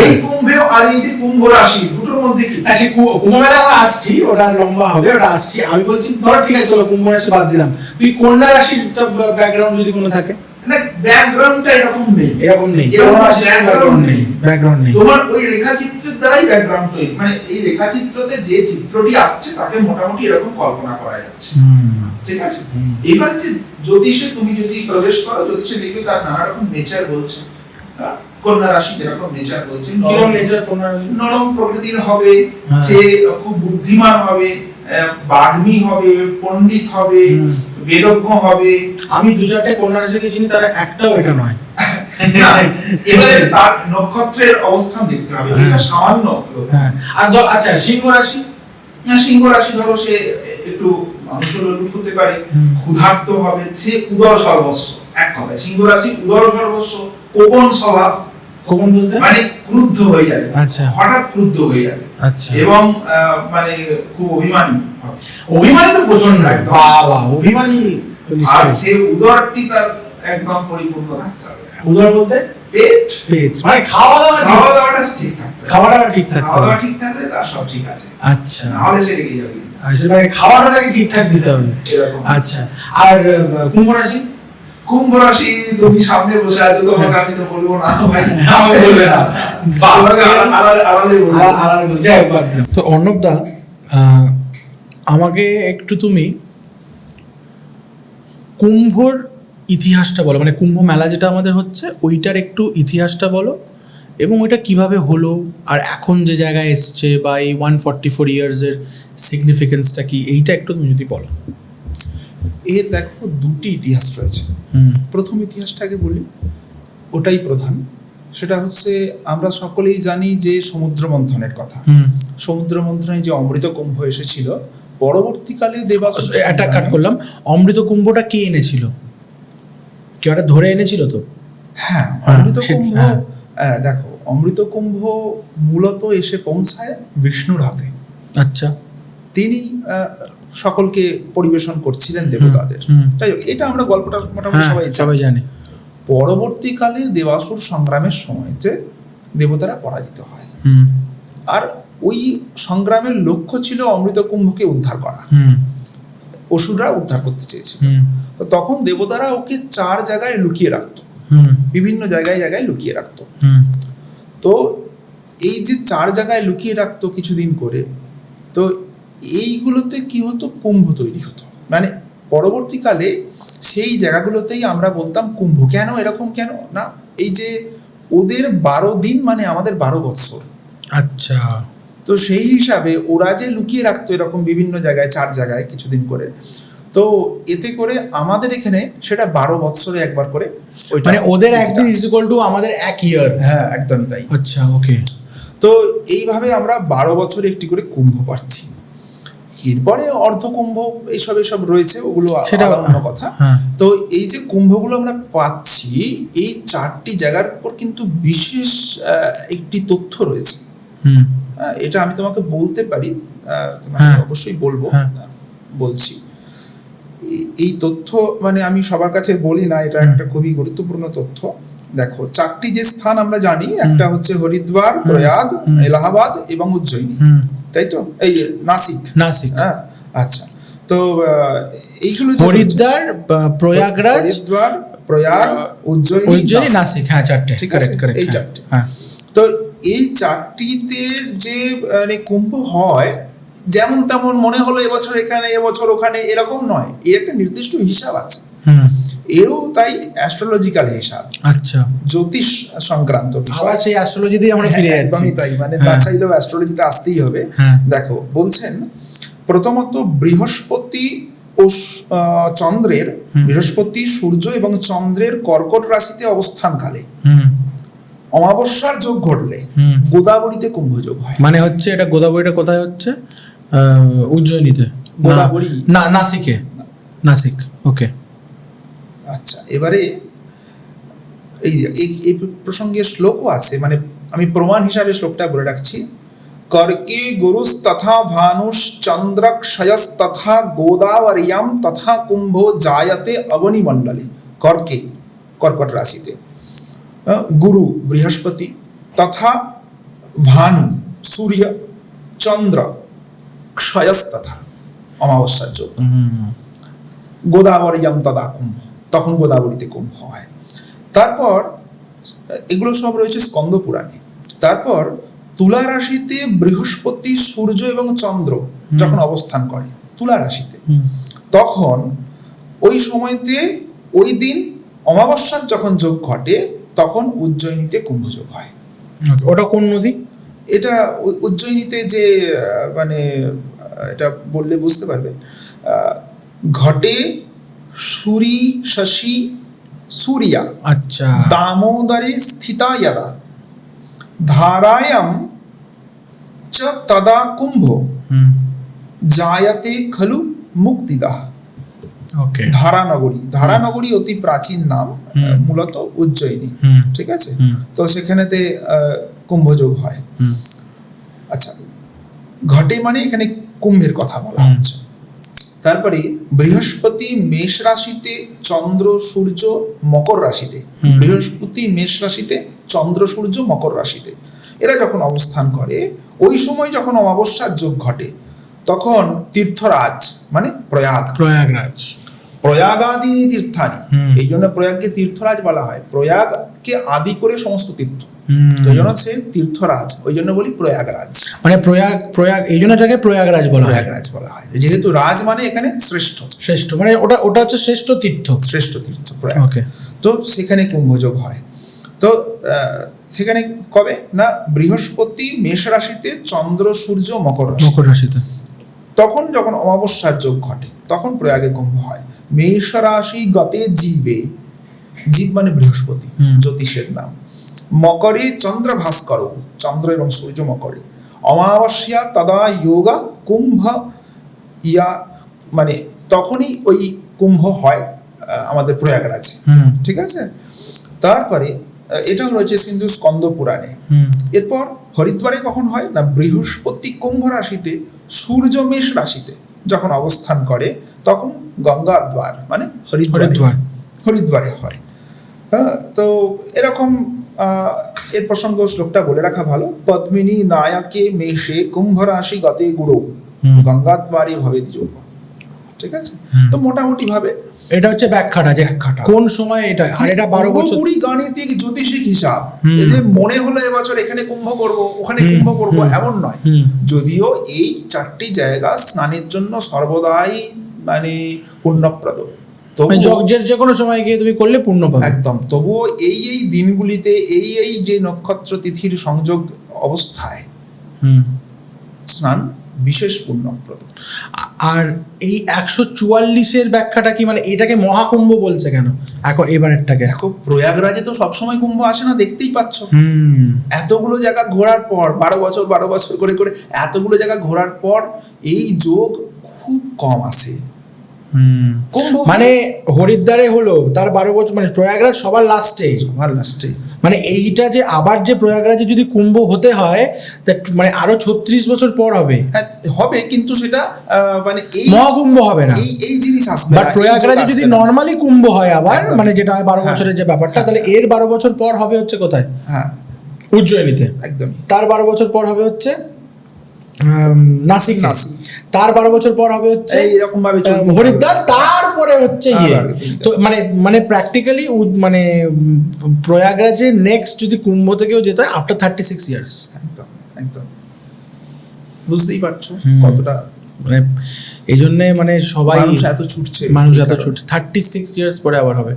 এই কুম্ভেও আর এই যে কুম্ভ রাশি দুটোর মধ্যে কি হ্যাঁ, সেই কুম্ভ মেলা আমরা আসছি, ওটা লম্বা হবে, ওটা আসছি। আমি বলছি ধরো ঠিক আছে, চলো কুম্ভ রাশি বাদ দিলাম, তুই কন্যা রাশির ব্যাকগ্রাউন্ড যদি কোনো থাকে। না, ব্যাকগ্রাউন্ডটা এরকম নেই, এরকম নেই, এরকম কোনো রাশির ব্যাকগ্রাউন্ড নেই। ব্যাকগ্রাউন্ড নেই। তোমার ওই রেখাচিত্রের দ্বারাই ব্যাকগ্রাউন্ড তৈরি, মানে এই রেখাচিত্রতে যে চিত্রটি আসছে তাকে মোটামুটি এরকম কল্পনা করা যাচ্ছে, ঠিক আছে। এবার যে জ্যোতিষে তুমি যদি প্রবেশ করো, জ্যোতিষে দেখবে তার নানা রকম নেচার বলছে। কন্যা রাশি যেরকম নেচার বলছে, কিরকম নেচার কন্যা রাশি? নরম প্রকৃতির হবে, হ্যাঁ। সে খুব বুদ্ধিমান হবে, বাগ্মী হবে, পণ্ডিত হবে, বেদজ্ঞ হবে। আমি দু চারটে কন্যা রাশিকে চিনি, তারা একটাও এটা নয়। না, এবারে তার নক্ষত্রের অবস্থান দেখতে হবে, এটা সামান্য হলো। হ্যাঁ, আর আচ্ছা সিংহ রাশি। সিংহ রাশি ধরো সে একটু মানুষের লোক হতে পারে, ক্ষুধার্ত হবে, সে উদর সর্বস্ব। এক কথায় সিংহ রাশি উদর সর্বস্ব, কোপন স্বভাব, কোপন বলতে মানে ক্রুদ্ধ হয়ে যাবে, আচ্ছা, হঠাৎ ক্রুদ্ধ হয়ে যাবে, আচ্ছা, এবং মানে খুব অভিমানী হবে। অভিমানী তো প্রচন্ড, একদম। বাবা অভিমানী। আর সে উদরটি তার একদম পরিপূর্ণ থাকতে হবে। উদর বলতে পেট, পেট, মানে খাওয়া দাওয়া খাওয়া দাওয়াটা ঠিক থাকতে হবে। খাওয়া দাওয়া ঠিক থাকতে খাওয়া হবে। দাওয়া ঠিক থাকলে তার সব ঠিক আছে, আচ্ছা, নাহলে সে রেগে যাবে। আচ্ছা, মানে খাওয়াটাকে ঠিকঠাক দিতে হবে। এরকম। আচ্ছা, আর কুম্ভ রাশি। কুম্ভ রাশি তুমি সামনে বসে আছো, তোমাকে আমি তো বলবো না ভাই, আমাকে বলবে না। তোমাকে আড়ালে বলবো। তো অর্ণবদা, আমাকে একটু তুমি কুম্ভর ইতিহাসটা বলো, মানে কুম্ভ মেলা যেটা আমাদের হচ্ছে ওইটার একটু ইতিহাসটা বলো, এবং ওইটা কিভাবে হলো, আর এখন যে জায়গায় এসছে, বা এই 144 ইয়ার্সের সিগনিফিকেন্সটা কি, এইটা একটু তুমি যদি বলো। এর দেখো দুটি ইতিহাস রয়েছে। প্রথম ইতিহাসটাকে বলি, ওটাই প্রধান। সেটা হচ্ছে আমরা সকলেই জানি যে সমুদ্র মন্থনের কথা। সমুদ্র মন্থনে যে অমৃত কুম্ভ এসেছিল, পরবর্তীকালে দেবাসুর একটা কাট করলাম, অমৃত কুম্ভটা কে এনেছিল? কেউ একটা ধরে এনেছিল তো? হ্যাঁ, অমৃত কুম্ভ, দেখো অমৃত কুম্ভ মূলত এসে পৌঁছায় বিষ্ণুর হাতে। আচ্ছা, তিনি সকলকে পরিবেশন করছিলেন দেবতাদের। তাই এটা আমরা গল্পটা মোটামুটি সবাই জানি। পরবর্তীকালে দেবাসুর সংগ্রামের সময়তে দেবতারা পরাজিত হয়, আর ওই সংগ্রামের লক্ষ্য ছিল অমৃত কুম্ভকে উদ্ধার করা। অসুররা উদ্ধার করতে চেয়েছিল, তো তখন দেবতারা ওকে 4 জায়গায় লুকিয়ে রাখতো, বিভিন্ন জায়গায় লুকিয়ে রাখতো। তো এই যে 4 জায়গায় লুকিয়ে রাখতো কিছুদিন করে, তো এইগুলোতে কি হতো, কুম্ভ তৈরি হতো। মানে পরবর্তীকালে সেই জায়গাগুলোতেই আমরা বলতাম কুম্ভ। কেন এরকম, কেন না, এই যে ওদের 12 দিন মানে আমাদের 12 বৎসর। আচ্ছা, তো সেই হিসাবে ওরা যে লুকিয়ে রাখতো এরকম বিভিন্ন জায়গায় 4 জায়গায় কিছুদিন করে, তো এতে করে আমাদের এখানে সেটা 12 বৎসরে একবার করে, মানে ওদের একদিন ইজ ইকুয়াল টু আমাদের 1 ইয়ার। হ্যাঁ, একদমই তাই। আচ্ছা, ওকে। তো এইভাবে আমরা 12 বছরে একটি করে কুম্ভ পাচ্ছি। এরপরে অর্ধকুম্ভ এসব রয়েছে, ওগুলো সেটা অন্য কথা। তো এই যে কুম্ভগুলো আমরা পাচ্ছি, এই 4টি জায়গার উপর কিন্তু বিশেষ একটি তথ্য রয়েছে। এটা আমি তোমাকে বলতে পারি, অবশ্যই বলবো, বলছি। এই তথ্য মানে আমি সবার কাছে বলি না, এটা একটা খুবই গুরুত্বপূর্ণ তথ্য। দেখো 4টি যে স্থান আমরা জানি, একটা হচ্ছে হরিদ্বার, প্রয়াগ, এলাহাবাদ এবং উজ্জয়িনী, তাই তো? এই নাসিক। হ্যাঁ, আচ্ছা। তো এইগুলো হরিদ্বার, প্রয়াগরাজ, হরিদ্বার, প্রয়াগ, উজ্জয়িনী, নাসিক। হ্যাঁ, 4টে, ঠিক আছে, এই 4টে। তো এই 4টিতে যে মানে কুম্ভ হয়, যেমন তেমন মনে হলো এবছর এখানে, এবছর ওখানে, এরকম নয়। এর একটা নির্দিষ্ট হিসাব আছে। এও তাই অ্যাস্ট্রোলজিক্যাল হিসাব। আচ্ছা, জ্যোতিষ সংক্রান্ত বিষয়। সেই অ্যাস্ট্রোলজি দিয়ে আমরা ফিরে যাচ্ছি। একদমই তাই, মানে না চাইলেও অ্যাস্ট্রোলজিতে আসতেই হবে। দেখো বলছেন, প্রথমত বৃহস্পতি ও চন্দ্রের, বৃহস্পতি, সূর্য এবং চন্দ্রের কর্কট রাশিতে অবস্থানকালে অমাবস্যার যোগ ঘটলে গোদাবরীতে কুম্ভ যোগ হয়। মানে হচ্ছে এটা গোদাবরীটা কোথায় হচ্ছে? উজ্জয়িনীতে, গোদাবরী না, নাসিকে, নাসিক। ওকে, আচ্ছা। এবারে এই প্রসঙ্গে শ্লোকও আছে, মানে আমি প্রমাণ হিসাবে শ্লোকটা বলে রাখছি। कर्के गुरुस्तथा भानुश्चंद्रक्षयस्तथा गोदावरीयां तथा कुंभो जायते अवनी मंडले। कर्के कर्कट राशिते गुरु बृहस्पति তথা ভানু সূর্য চন্দ্র ক্ষয়স্তথা অমাবস্যার যোগ। গোদাবরীয়াম তদা কুম্ভ, তখন গোদাবরীতে কুম্ভ হয়। তারপর এগুলো সব রয়েছে স্কন্দ পুরাণে। তারপর তুলা রাশিতে বৃহস্পতি সূর্য এবং চন্দ্র যখন অবস্থান করে তুলা রাশিতে, তখন ওই সময়তে ওই দিন অমাবস্যার যখন যোগ ঘটে তখন উজ্জয়িনীতে কুম্ভযোগ হয়। ওটা কোন নদী? এটা উজ্জয়িনীতে যে মানে এটা বললে বুঝতে পারবে, ঘটে সূরি শশী সূর্যা আচ্ছা, দামোদরে স্থিতা যদা ধারায়াম চ তদা কুম্ভ জায়তে খলু মুক্তিদাহ। ওকে। ধারানগরী অতি প্রাচীন নাম, মূলত উজ্জয়িনী, ঠিক আছে? তো সেখানেতে কুম্ভযোগ হয়। আচ্ছা, ঘটে মানে এখানে কুম্ভের কথা বলা হচ্ছে। তারপরে বৃহস্পতি মেষ রাশিতে, চন্দ্র সূর্য মকর রাশিতে। বৃহস্পতি মেষ রাশিতে, চন্দ্র সূর্য মকর রাশিতে এরা যখন অবস্থান করে, ওই সময় যখন অমাবস্যার যোগ ঘটে তখন তীর্থরাজ মানে প্রয়াগাদিনী তীর্থানি, এই জন্য প্রয়াগকে তীর্থরাজ বলা হয়। প্রয়াগকে আদি করে সমস্ত তীর্থ, ওই জন্য সে তীর্থরাজ, ওই জন্য বলি প্রয়াগরাজ। মানে প্রয়াগ এই জন্য এটাকে প্রয়াগরাজ বলা হয়, যেহেতু রাজ মানে এখানে শ্রেষ্ঠ, মানে ওটা হচ্ছে শ্রেষ্ঠ তীর্থ প্রয়াগ। তো সেখানে কুম্ভযোগ হয়। তো সেখানে কবে না, বৃহস্পতি মেষ রাশিতে, চন্দ্র সূর্য মকর রাশিতে, তখন যখন অমাবস্যার যোগ ঘটে তখন প্রয়াগে কুম্ভ হয়। মেষ রাশি গতে জীবে, জীব মানে বৃহস্পতি, জ্যোতিষের নাম। মকরে চন্দ্র ভাস্কর, চন্দ্র এবং সূর্য মকরে। অমাবস্যা তদা যোগা কুম্ভ ইয়া, মানে তখনই ওই কুম্ভ হয় আমাদের প্রয়াগরাজে, ঠিক আছে? তারপরে এটা রয়েছে সিন্ধু স্কন্দ পুরাণে। এরপর হরিদ্বারে কখন হয় না, বৃহস্পতি কুম্ভ রাশিতে, সূর্য মেষ রাশিতে যখন অবস্থান করে তখন গঙ্গাদ্বার মানে হরিদ্বারে হয়। হ্যাঁ, তো এরকম এর প্রসঙ্গ শ্লোকটা বলে রাখা ভালো। পদ্মিনী নায়কে মেষে কুম্ভ রাশি গতে গুরু গঙ্গাদ্বারে ভবেৎ যোগ, ঠিক আছে? তো মোটামুটি ভাবে এটা হচ্ছে ব্যাখ্যাটা কোন সময় এটা। আর এটা 12 বছর পুরোপুরি গাণিতিক জ্যোতিষিক হিসাব। এদের মনে হলো এবছর এখানে কুম্ভ করব, ওখানে কুম্ভ করব, এমন নয়। যদিও এই 4টি জায়গা স্নানের জন্য সর্বদাই মানে পুণ্যপ্রদ, যে কোনো সময় গিয়ে তুমি করলে পুণ্য পাবে একদম। তবুও এই দিনগুলিতে এই যে নক্ষত্র তিথির সংযোগ অবস্থায় স্নান বিশেষ পুণ্যপ্রদ। আর এই 144-এর ব্যাখ্যাটা কি, মানে এটাকে মহাকুম্ভ বলছে কেন এখন এবারেরটাকে? দেখো, প্রয়াগরাজে তো সবসময় কুম্ভ আসে না, দেখতেই পাচ্ছ। এতগুলো জায়গা ঘোরার পর 12 বছর করে এতগুলো জায়গা ঘোরার পর এই যোগ খুব কম আসে। মানে হরিদ্বারে হলো তার 12 বছর, মানে প্রয়াগরাজ সবার লাস্টে, মানে এইটা যে আবার যে প্রয়াগরাজে যদি কুম্ভ হতে হয় মানে আরো 36 বছর পর হবে, কিন্তু সেটা মানে এই মহাকুম্ভ হবে না, এই জিনিস আসবে। বাট প্রয়াগরাজে যদি নরমালি কুম্ভ হয় আবার, মানে যেটা হয় 12 বছরের যে ব্যাপারটা, তাহলে এর 12 বছর পর হবে হচ্ছে কোথায়? উজ্জয়িনীতে। একদম। তার 12 বছর পর হবে হচ্ছে নাসিক। তার 12 বছর পর হবে হচ্ছে এইরকম ভাবে হরিদ্বার, তারপরে হচ্ছে তো মানে প্র্যাকটিক্যালি মানে প্রয়াগরাজে নেক্সট যদি কুম্ভ থেকেও যেতে হয় আফটার 36 ইয়ার্স। একদম বুঝতেই পারছো কতটা, মানে এই জন্যে মানে সবাই মানুষ এত ছুটছে 36 ইয়ার্স পরে আবার হবে।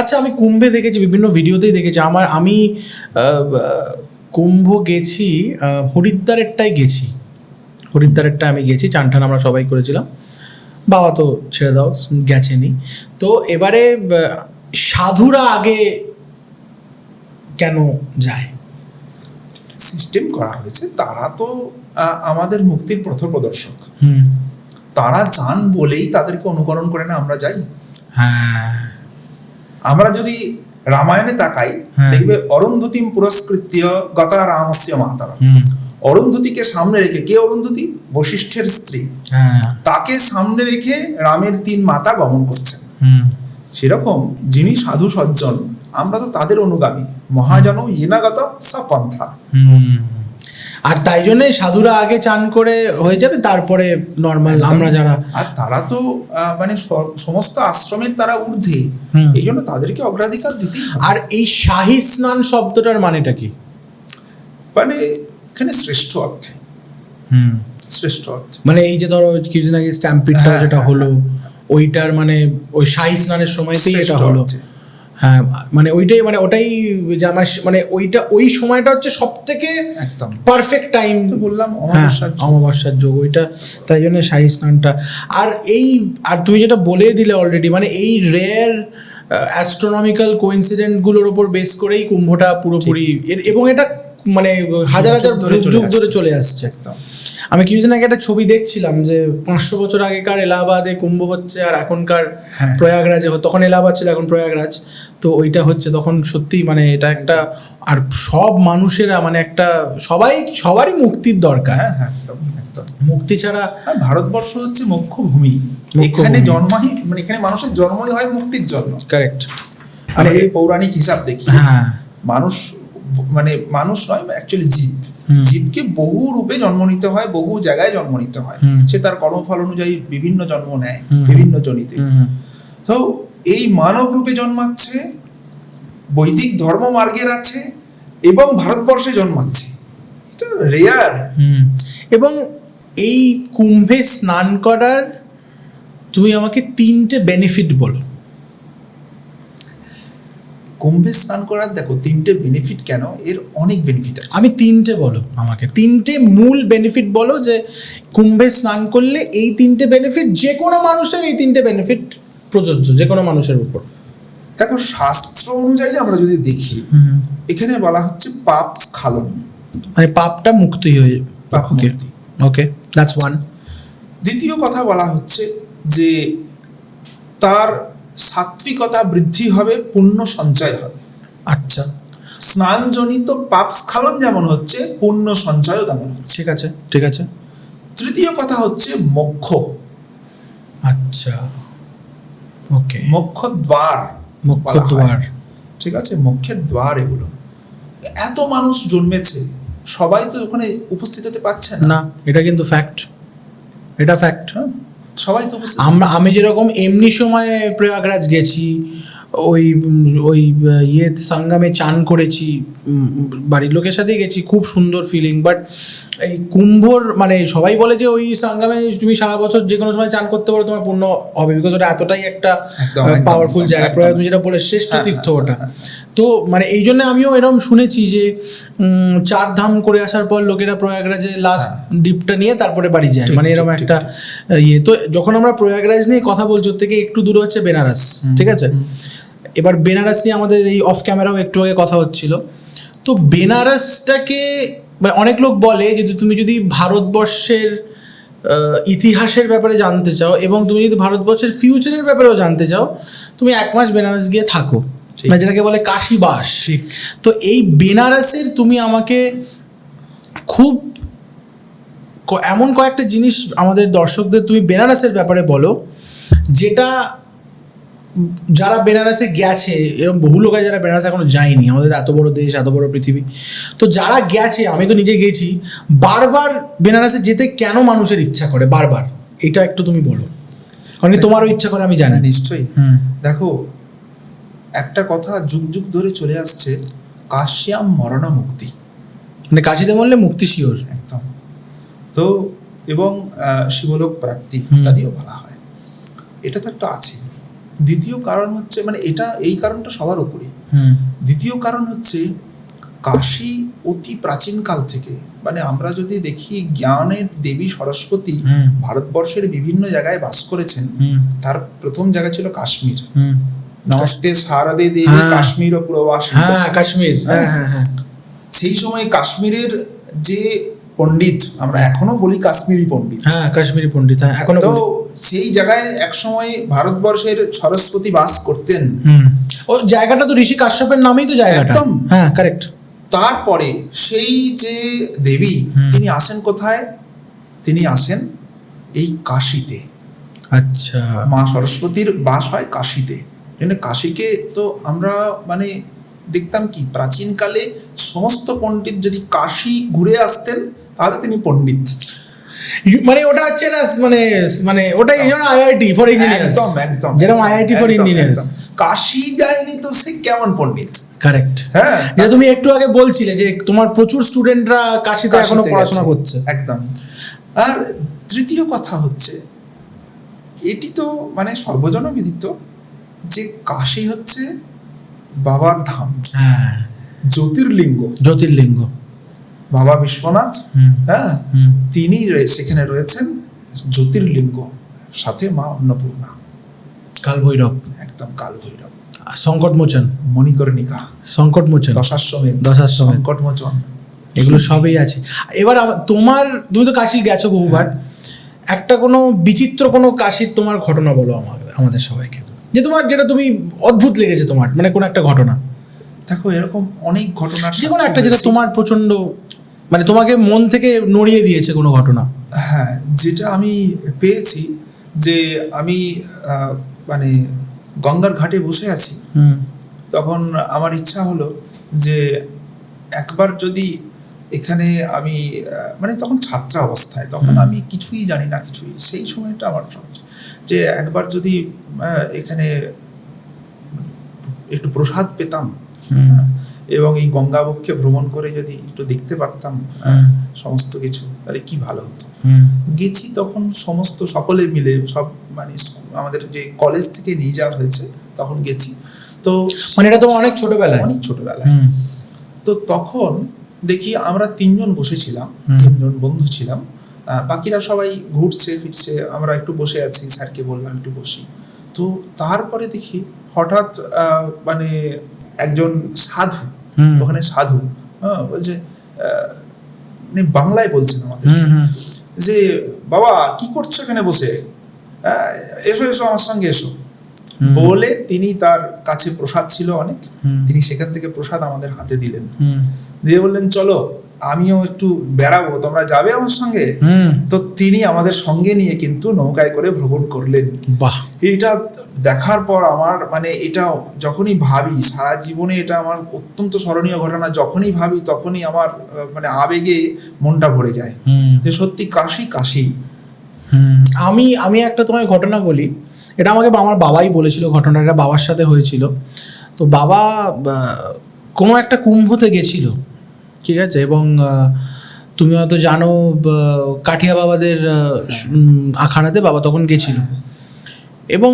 আচ্ছা, আমি কুম্ভে দেখেছি, বিভিন্ন ভিডিওতেই দেখেছি। আমি কুম্ভ গেছি, হরিদ্বারেরটা আমি গেছি, চান আমরা সবাই করেছিলাম, বাবা তো ছেড়ে দাও গেছেনি। তো এবারে সাধুরা আগে কেন যায়? সিস্টেম করা হয়েছে, তারা তো আমাদের মুক্তির পথপ্রদর্শক, তারা যান বলেই তাদেরকে অনুকরণ করে না আমরা যাই। হ্যাঁ, আমরা যদি রামায়ণে তাকাই, দেখবে অরুন্ধতিম পুরস্কৃত্য গতা রামস্য মাতারা। অরুন্ধতিকে সামনে রেখে, কে অরুন্ধতি? বশিষ্ঠের স্ত্রী, তাকে সামনে রেখে রামের 3 মাতা গমন করছেন। সেরকম যিনি সাধু সজ্জন আমরা তো তাদের অনুগামী, মহাজন ইনাগত সপন্থা। আর তাই জন্য সাধুরা আগে চান করে হয়ে যাবে, তারপরে নর্মাল আমরা যারা। আর তারা তো মানে সমস্ত আশ্রমের তারা ঊর্ধ্বে, এই জন্য তাদেরকে অগ্রাধিকার দিতেই হবে। আর এই শাহী স্নান শব্দটার মানেটা কি? মানে এখানে শ্রেষ্ঠ অর্থে, শ্রেষ্ঠ অর্থে মানে এই যে ধরো কিছুদিন আগে স্ট্যাম্পিডটা হ্যাঁ, যেটা হ্যাঁ, হলো, ওইটার মানে ওই শাহী স্নানের সময়তেই শ্রেষ্ঠ এটা হলো। অর্থে। হ্যাঁ, মানে ওইটাই, মানে ওটাই যে আমার মানে ওইটা, ওই সময়টা হচ্ছে সব থেকে একদম পারফেক্ট টাইম। বললাম অমাবস্যার যোগ। অমাবস্যার যোগ ওইটা, তাই জন্য শাহী স্নানটা। আর এই, আর তুমি যেটা বলে দিলে অলরেডি, মানে এই রেয়ার অ্যাস্ট্রোনমিক্যাল কোইন্সিডেন্টগুলোর উপর বেস করেই কুম্ভটা পুরোপুরি এবং এটা মানে হাজার হাজার যুগ ধরে চলে আসছে। একদম। আমি কিছুদিন আগে একটা ছবি দেখছিলাম যে 500 বছর আগেকার এলাহাবাদে কুম্ভ হচ্ছে আর এখনকার প্রয়াগরাজে, তখন এলাহাবাদ ছিল এখন প্রয়াগরাজ, তো ওইটা হচ্ছে তখন সত্যি মানে এটা একটা, আর সব মানুষেরা মানে একটা সবারই মুক্তির দরকার। হ্যাঁ হ্যাঁ, একদম একদম। মুক্তি ছাড়া ভারতবর্ষ হচ্ছে মুখ্য ভূমি, এখানে জন্মই মানে এখানে মানুষের জন্মই হয় মুক্তির জন্য। কারেক্ট। মানে এই পৌরাণিক হিসাব দেখি, হ্যাঁ, মানুষ মানে মানুষ নয়, অ্যাকচুয়ালি জীব, জীবকে বহু রূপে জন্ম নিতে হয়, বহু জায়গায় জন্ম নিতে হয়, সে তার কর্মফল অনুযায়ী বিভিন্ন জন্ম নেয় বিভিন্ন জনিতে। তো এই মানব রূপে জন্মাচ্ছে, বৈদিক ধর্ম মার্গের আছে, এবং ভারতবর্ষে জন্মাচ্ছে, এটা রেয়ার। এবং এই কুম্ভে স্নান করার তুমি আমাকে 3টে বেনিফিট বলো। কুম্ভে স্নান করার দেখো 3টে বেনিফিট, কেন এর অনেক বেনিফিট আছে। আমি 3টে বলো, আমাকে 3টে মূল বেনিফিট বলো যে কুম্ভে স্নান করলে এই 3টে বেনিফিট, যে কোনো মানুষের এই 3টে বেনিফিট প্রযোজ্য, যে কোনো মানুষের উপর। দেখো শাস্ত্র অনুযায়ী আমরা যদি দেখি, এখানে বলা হচ্ছে পাপ স্খলন, মানে পাপটা মুক্তি হয়ে, পাপ মুক্তি। ওকে, দ্যাটস ওয়ান। দ্বিতীয় কথা বলা হচ্ছে যে তার সাত্বিকতা বৃদ্ধি হবে, পুণ্য সঞ্চয় হবে। আচ্ছা, স্নানজনিত পাপ স্খলন যেমন হচ্ছে, পুণ্য সঞ্চয়ও তেমন হচ্ছে। ঠিক আছে, ঠিক আছে। তৃতীয় কথা হচ্ছে মোক্ষ। আচ্ছা, ওকে, মোক্ষ দ্বার, মুখ্য দ্বার। ঠিক আছে, মোক্ষের দ্বার এগুলো। এত মানুষ জন্মেছে, সবাই তো ওখানে উপস্থিত হতে পারছে না, এটা কিন্তু ফ্যাক্ট, এটা ফ্যাক্ট। হ্যাঁ, সবাই তো উপস্থিত। আমি যেরকম এমনি সময়ে প্রয়াগরাজ গেছি, ওই ওই ইয়ে সঙ্গমে চান করেছি, বাড়ির লোকের সাথেই গেছি, খুব সুন্দর ফিলিং। বাট এই কুম্ভর মানে সবাই বলে যে ওই সঙ্গমে তুমি সারা বছর যে কোনো সময় চান করতে পারো, তোমার পুণ্য হবে, বিকজ ওটা এতটাই একটা পাওয়ারফুল জায়গা। প্রয়াগ তুমি যেটা বলে শ্রেষ্ঠ তীর্থ ওটা। তো মানে এই জন্য আমিও এরকম শুনেছি যে 4 ধাম করে আসার পর লোকেরা প্রয়াগরাজে লাস্ট ডিপটা নিয়ে তারপরে বাড়ি যায়, মানে এরকম একটা ইয়ে। তো যখন আমরা প্রয়াগরাজ নিয়ে কথা বলছি, ওর থেকে একটু দূরে হচ্ছে বেনারস, ঠিক আছে? এবার বেনারস নিয়ে আমাদের এই অফ ক্যামেরাও একটু আগে কথা হচ্ছিল। তো বেনারসটাকে অনেক লোক বলে যে তুমি যদি ভারতবর্ষের ইতিহাসের ব্যাপারে জানতে চাও এবং তুমি যদি ভারতবর্ষের ফিউচারের ব্যাপারেও জানতে চাও, তুমি 1 মাস বেনারস গিয়ে থাকো, মানে যেটাকে বলে কাশীবাস। তো এই বেনারসের তুমি আমাকে খুব এমন কয়েকটা জিনিস আমাদের দর্শকদের তুমি বেনারসের ব্যাপারে বলো, যেটা যারা বেনারসে গেছে, এরকম বহু লোক যারা বেনারস এখনো যায়নি, আমাদের এত বড় দেশ, এত বড় পৃথিবী, তো যারা গেছে, আমি তো নিজে গেছি, বারবার বেনারসে যেতে কেন মানুষের ইচ্ছা করে বারবার, এটা একটু তুমি বলো, কারণ তোমারও ইচ্ছা করে আমি জানি। নিশ্চয়ই। দেখো, একটা কথা যুগ যুগ ধরে চলে আসছে, কাশ্যাম মরণ মুক্তি, মানে কাশিতে মরলে মুক্তি শিওর, একদম। তো এবং শিবলোক প্রাপ্তি ইত্যাদিও বলা হয়, এটা তো একটা আছে। দ্বিতীয় কারণ হচ্ছে, মানে এটা এই কারণটা সবার উপরে। দ্বিতীয় কারণ হচ্ছে কাশী অতি প্রাচীন কাল থেকে, মানে আমরা যদি দেখি জ্ঞানের দেবী সরস্বতী ভারতবর্ষের বিভিন্ন জায়গায় বাস করেছেন। তার প্রথম জায়গা ছিল কাশ্মীর। নমস্তে শারদে দেবী কাশ্মীর ও প্রবাসী। হ্যাঁ, কাশ্মীর। সেই সময় কাশ্মীরের যে পণ্ডিত, আমরা এখনো বলি কাশ্মীরি পণ্ডিত, হ্যাঁ কাশ্মীরি পণ্ডিত, হ্যাঁ এখনো। তো সেই জায়গায় একসময় ভারতবর্ষের সরস্বতী বাস করতেন। ও জায়গাটা তো ঋষি কাশ্যপের নামেই তো জায়গাটা, একদম। হ্যাঁ, কারেক্ট। তারপরে সেই যে দেবী, তিনি আসেন কোথায়? তিনি আসেন এই কাশীতে। আচ্ছা, মা সরস্বতীর বাস হয় কাশীতে। জন্য কাশীকে তো আমরা মানে দেখতাম কি প্রাচীনকালে সমস্ত পণ্ডিত যদি কাশী ঘুরে আসতেন তাহলে তিনি পণ্ডিত। মানে ওটা হচ্ছে না, মানে মানে ওটাই আইআইটি ফর ইঞ্জিনিয়ার্স, একদম একদম যেরকম আইআইটি ফর ইঞ্জিনিয়ার্স। কাশী যায়নি তো সে কেমন পণ্ডিত? কারেক্ট। হ্যাঁ, যে তুমি একটু আগে বলছিলে যে তোমার প্রচুর স্টুডেন্টরা কাশীতে এখনো পড়াশোনা করছে। একদম। আর তৃতীয় কথা হচ্ছে, এটি তো মানে সর্বজনবিদিত যে কাশী হচ্ছে বাবার ধাম, হ্যাঁ, জ্যোতির্লিঙ্গ। জ্যোতির্লিঙ্গ। বাবা বিশ্বনাথ, হ্যাঁ, তিনি সেখানে রয়েছেন জ্যোতির্লিঙ্গ, সাথে মা অন্নপূর্ণা, কাল ভৈরব, একদম কাল ভৈরব, সংকটমোচন, মণিকর্ণিকা, সংকটমোচন, দশাশ্বমেধ, সংকটমোচন, এগুলো সবই আছে। এবার তুমি তো কাশী গেছো বহুবার, একটা কোনো বিচিত্র কোনো কাশীর তোমার ঘটনা বলো আমাদের সবাইকে, যে তোমার যেটা তুমি অদ্ভুত লেগেছে তোমার, মানে কোনো একটা ঘটনা। দেখো এরকম অনেক ঘটনা, যে কোনো একটা যেটা তোমার প্রচন্ড মানে তোমাকে মন থেকে নড়িয়ে দিয়েছে কোনো ঘটনা। হ্যাঁ, যেটা আমি পেয়েছি যে আমি মানে গঙ্গার ঘাটে বসে আছি, তখন আমার ইচ্ছা হলো যে একবার যদি এখানে আমি মানে তখন ছাত্র অবস্থায়, তখন আমি কিছুই জানি না, কিছুই, সেই সময়টা আমার যে একবার যদি এখানে একটু প্রসাদ পেতাম এবং এই গঙ্গাবক্ষে ভ্রমণ করে যদি একটু দেখতে পারতাম সমস্ত কিছু, তাহলে কি ভালো হতো। গেছি তখন সমস্ত সকলে মিলে, সব মানে আমাদের যে কলেজ থেকে নিয়ে যাওয়া হয়েছে, তখন গেছি। তো মানে এটা তো অনেক ছোটবেলায়, তো তখন দেখি আমরা 3 জন বসেছিলাম, 3 জন বন্ধু ছিলাম, বাকিরা সবাই ঘুরছে ফিরছে, আমরা একটু বসে আছি, স্যারকে বললাম একটু বসি। তো তারপরে দেখি হঠাৎ মানে একজন সাধু, ওখানে সাধু বলছে, বাংলায় বলছেন আমাদেরকে যে বাবা কি করছো এখানে বসে, এসো এসো আমার সঙ্গে এসো। বলে তিনি তার কাছে প্রসাদ ছিল অনেক, তিনি সেখান থেকে প্রসাদ আমাদের হাতে দিলেন, দিয়ে বললেন চলো আমিও একটু বেড়াবো, তোমরা যাবে আমার সঙ্গে। তো তিনি আমাদের সঙ্গে নিয়ে কিন্তু নৌকায় করে ভ্রমণ করলেন। বাহ! এটা দেখার পর আমার মানে এটা যখনই ভাবি সারা জীবনে, এটা আমার অত্যন্ত স্মরণীয় ঘটনা, যখনই ভাবি তখনই আমার মানে আবেগে মনটা ভরে যায় যে সত্যি কাশী কাশী। আমি একটা তোমায় ঘটনা বলি, এটা আমাকে আমার বাবাই বলেছিল, ঘটনাটা বাবার সাথে হয়েছিল। তো বাবা কোনো একটা কুম্ভতে গেছিল, ঠিক আছে, এবং তুমি হয়তো জানো কাঠিয়া বাবাদের আখাড়াতে বাবা তখন গেছিল, এবং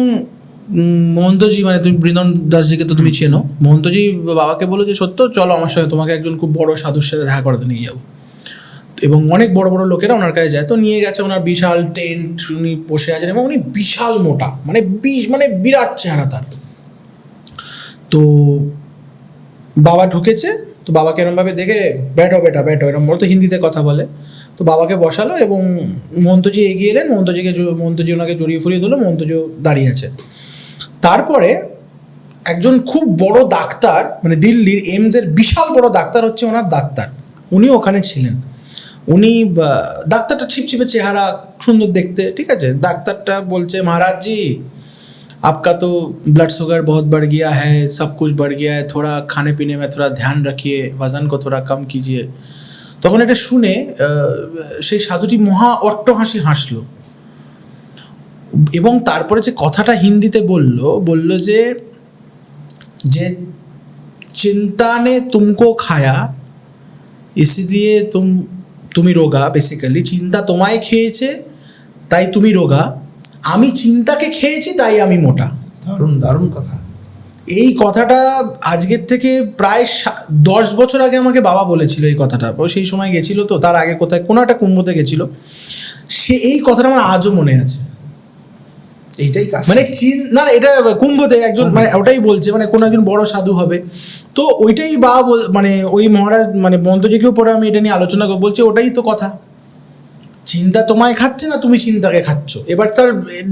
মহন্তজি, মানে তুমি বৃন্দন দাসজিকে তো তুমি চেনো, মহন্তজি বাবাকে বলো যে সত্য চলো আমার সঙ্গে, তোমাকে একজন খুব বড় সাধুর সাথে দেখা করাতে নিয়ে যাবো। এবং অনেক বড় বড় লোকেরা ওনার কাছে যায়, তো নিয়ে গেছে, ওনার বিশাল টেন্ট, উনি বসে আছেন এবং উনি বিশাল মোটা, মানে বিরাট চেহারা তার। তো বাবা ঢুকেছে, তো বাবাকে এরমভাবে দেখে ব্যাটো বেটা ব্যাটো এরম বলতো, হিন্দিতে কথা বলে। তো বাবাকে বসালো এবং মহন্তজি এগিয়ে এলেন, মহন্তজি ওনাকে জড়িয়ে ফুরিয়ে দিল, মহন্তজিও দাঁড়িয়ে আছে। তারপরে একজন খুব বড় ডাক্তার, মানে দিল্লির এইমসের বিশাল বড় ডাক্তার হচ্ছে ওনার ডাক্তার, উনি ওখানে ছিলেন। উনি ডাক্তারটা ছিপছিপে চেহারা, সুন্দর দেখতে, ঠিক আছে। ডাক্তারটা বলছে महाराज जी आपका तो ब्लड शुगर बहुत बढ़ गया है, सब कुछ बढ़ गया है, थोड़ा खाने पीने में थोड़ा ध्यान रखिए, वजन को थोड़ा कम कीजिए। তখন এটা শুনে সেই সাধুটি মহা অট্টহাসি হাসলো এবং তারপরে যে কথাটা হিন্দিতে বলল যে চিন্তা ने तुमको खाया इसलिए তুমি রোগা। বেসিক্যালি চিন্তা তোমায় খেয়েছে তাই তুমি রোগা, আমি চিন্তাকে খেয়েছি তাই আমি মোটা। দারুণ দারুণ কথা। এই কথাটা আজকের থেকে প্রায় 10 বছর আগে আমাকে বাবা বলেছিল এই কথাটা। সেই সময় গেছিল, তো তার আগে কোথায় কোনো একটা কুম্ভতে গেছিল, সে এই কথাটা আমার আজও মনে আছে। এইটাই মানে না এটা কুম্ভতে একজন, মানে ওটাই বলছে, মানে কোনো একজন বড় সাধু হবে। তো ওইটাই বাবা মানে ওই মহারাজ, মানে মন্ত্রজিকেও পরে আমি এটা নিয়ে আলোচনা করে বলছি, ওটাই তো কথা, চিন্তা তোমায় খাচ্ছে না তুমি চিন্তাকে খাচ্ছ। এবার তার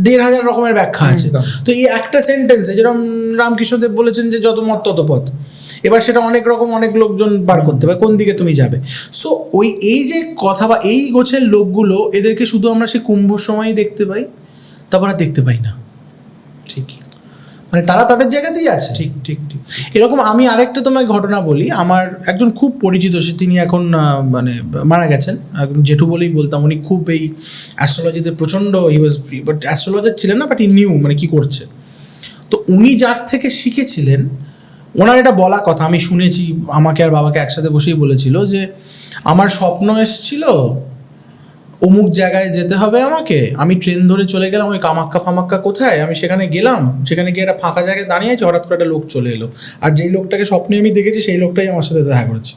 1000 রকমের ব্যাখ্যা আছে। তো এই একটা সেন্টেন্সে যেরকম রামকৃষ্ণদেব বলেছেন যে যত মত তত পথ, এবার সেটা অনেক রকম অনেক লোকজন বার করতে পারে কোন দিকে তুমি যাবে। সো এই যে কথা বা এই গোছের লোকগুলো, এদেরকে শুধু আমরা সেই কুম্ভর সময়ই দেখতে পাই, তারপর আর দেখতে পাই না। ঠিক। মানে তারা তাদের জায়গাতেই আছে। ঠিক ঠিক ঠিক। এরকম আমি আরেকটা তোমায় ঘটনা বলি। আমার একজন খুব পরিচিত, সে তিনি এখন মানে মারা গেছেন, একজন জেঠু বলেই বলতাম। উনি খুব এই অ্যাস্ট্রোলজিতে প্রচণ্ড হি ওয়াজ, বাট অ্যাস্ট্রোলজার ছিলেন না, বাট ই নিউ মানে কী করছে। তো উনি যার থেকে শিখেছিলেন, ওনার এটা বলা কথা আমি শুনেছি, আমাকে আর বাবাকে একসাথে বসেই বলেছিল যে আমার স্বপ্ন এসছিল অমুক জায়গায় যেতে হবে আমাকে, আমি ট্রেন ধরে চলে গেলাম ওই কামাক্কা ফামাক্কা কোথায়, আমি সেখানে গেলাম, সেখানে গিয়ে একটা ফাঁকা জায়গায় দাঁড়িয়ে আছে, হঠাৎ করে একটা লোক চলে এলো, আর যেই লোকটাকে স্বপ্নে আমি দেখেছি সেই লোকটাই আমার সাথে দেখা করেছে।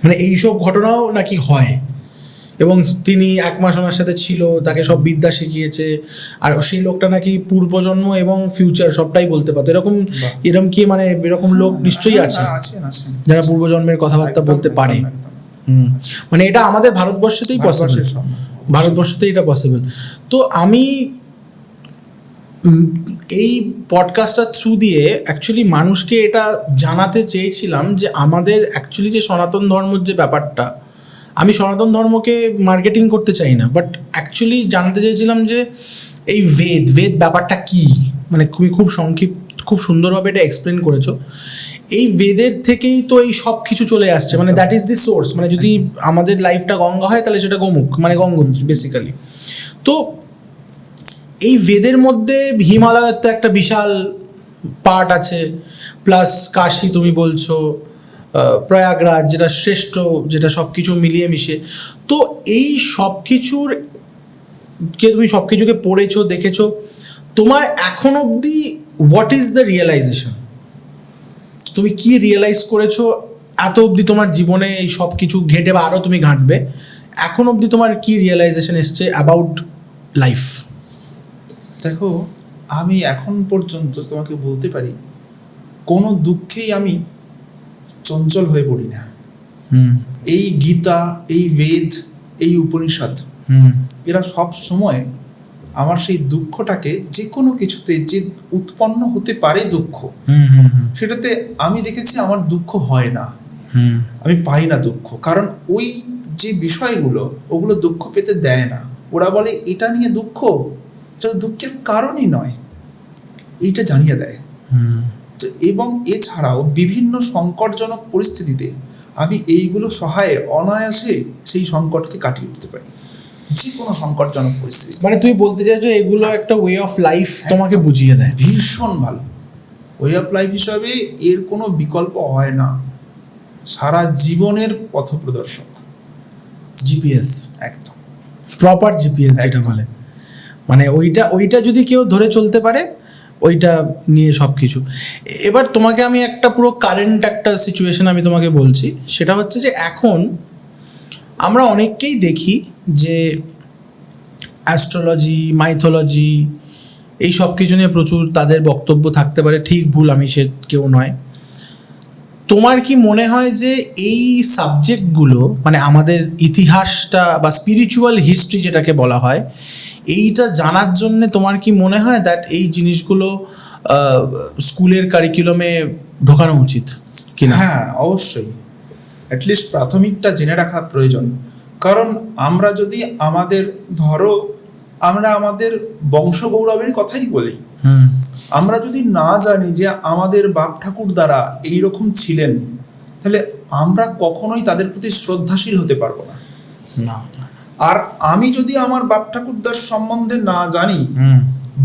মানে এইসব ঘটনাও নাকি হয়। এবং তিনি 1 মাস ওনার সাথে ছিল, তাকে সব বিদ্যা শিখিয়েছে, আর সেই লোকটা নাকি পূর্বজন্ম এবং ফিউচার সবটাই বলতে পারতো। এরকম কি মানে এরকম লোক নিশ্চয়ই আছে যারা পূর্বজন্মের কথাবার্তা বলতে পারে। মানে এটা আমাদের ভারতবর্ষেতেই পসিবল, ভারতবর্ষতেই এটা পসিবল। তো আমি এই পডকাস্টটার থ্রু দিয়ে অ্যাকচুয়ালি মানুষকে এটা জানাতে চেয়েছিলাম যে আমাদের অ্যাকচুয়ালি যে সনাতন ধর্মের যে ব্যাপারটা, আমি সনাতন ধর্মকে মার্কেটিং করতে চাই না, বাট অ্যাকচুয়ালি জানতে চেয়েছিলাম যে এই বেদ ব্যাপারটা কী। মানে খুব সংক্ষিপ্ত, খুব সুন্দরভাবে এটা এক্সপ্লেন করেছো। এই বেদের থেকেই তো এই সব কিছু চলে আসছে, মানে দ্যাট ইজ দি সোর্স। মানে যদি আমাদের লাইফটা গঙ্গা হয় তাহলে সেটা গোমুখ, মানে গঙ্গোত্রী বেসিক্যালি। তো এই বেদের মধ্যে হিমালয়ের তো একটা বিশাল পার্ট আছে, প্লাস কাশী তুমি বলছো, প্রয়াগরাজ যেটা শ্রেষ্ঠ, যেটা সব কিছু মিলিয়ে মিশে। তো এই সব কিছুর কে তুমি সব কিছুকে পড়েছো, দেখেছো, তোমার এখন অবধি হোয়াট ইজ দ্য রিয়েলাইজেশন? তুমি কি রিয়েলাইজ করেছো এত অবধি তোমার জীবনে? এই সব কিছু ঘেটে বা আরও তুমি ঘাঁটবে, এখন অবধি তোমার কি রিয়েলাইজেশন এসছে অ্যাবাউট লাইফ? দেখো, আমি এখন পর্যন্ত তোমাকে বলতে পারি কোনো দুঃখেই আমি চঞ্চল হয়ে পড়ি না। এই গীতা, এই বেদ, এই উপনিষদ, এরা সব সময় আমার সেই দুঃখটাকে যে কোনো কিছুতে যে উৎপন্ন হতে পারে দুঃখ, সেটাতে আমি দেখেছি আমার দুঃখ হয় না, আমি পাই না দুঃখ। কারণ ওই যে বিষয়গুলো, ওগুলো দুঃখ পেতে দেয় না। ওরা বলে এটা নিয়ে দুঃখ, এটা দুঃখের কারণই নয়, এইটা জানিয়ে দেয়। এবং এছাড়াও বিভিন্ন সংকটজনক পরিস্থিতিতে আমি এইগুলো সহায়ে অনায়াসে সেই সংকটকে কাটিয়ে উঠতে পারি, যে কোনো সংকটজনক পরিস্থিতি। মানে তুই বলতে চাইছো এগুলো একটা ওয়ে অফ লাইফ তোমাকে বুঝিয়ে দেয়? ভীষণ ভালো ওয়ে অফ লাইফ হিসাবে এর কোনো বিকল্প হয় না, সারা জীবনের পথপ্রদর্শক, জিপিএস, একদম প্রপার জিপিএস যেটা বলে। মানে ওইটা যদি কেউ ধরে চলতে পারে, ওইটা নিয়ে সব কিছু। এবার তোমাকে আমি একটা পুরো কারেন্ট একটা সিচুয়েশন আমি তোমাকে বলছি, সেটা হচ্ছে যে এখন আমরা অনেককেই দেখি যে অ্যাস্ট্রোলজি, মাইথোলজি, এই সব কিছু নিয়ে প্রচুর তাদের বক্তব্য থাকতে পারে, ঠিক ভুল আমি সে কেউ নয়। তোমার কি মনে হয় যে এই সাবজেক্টগুলো, মানে আমাদের ইতিহাসটা বা স্পিরিচুয়াল হিস্ট্রি যেটাকে বলা হয়, এইটা জানার জন্যে তোমার কি মনে হয় দ্যাট এই জিনিসগুলো স্কুলের কারিকুলামে ঢোকানো উচিত কিনা? হ্যাঁ, অবশ্যই। অ্যাটলিস্ট প্রাথমিকটা জেনে রাখা প্রয়োজন। কারণ আমরা যদি আমরা আমাদের বংশগৌরবের কথাই বলি, আমরা যদি না জানি যে আমাদের বাপ ঠাকুর দ্বারা এইরকম ছিলেন, তাহলে আমরা কখনোই তাদের প্রতি শ্রদ্ধাশীল হতে পারবো না। আর আমি যদি আমার বাপ ঠাকুরদার সম্বন্ধে না জানি,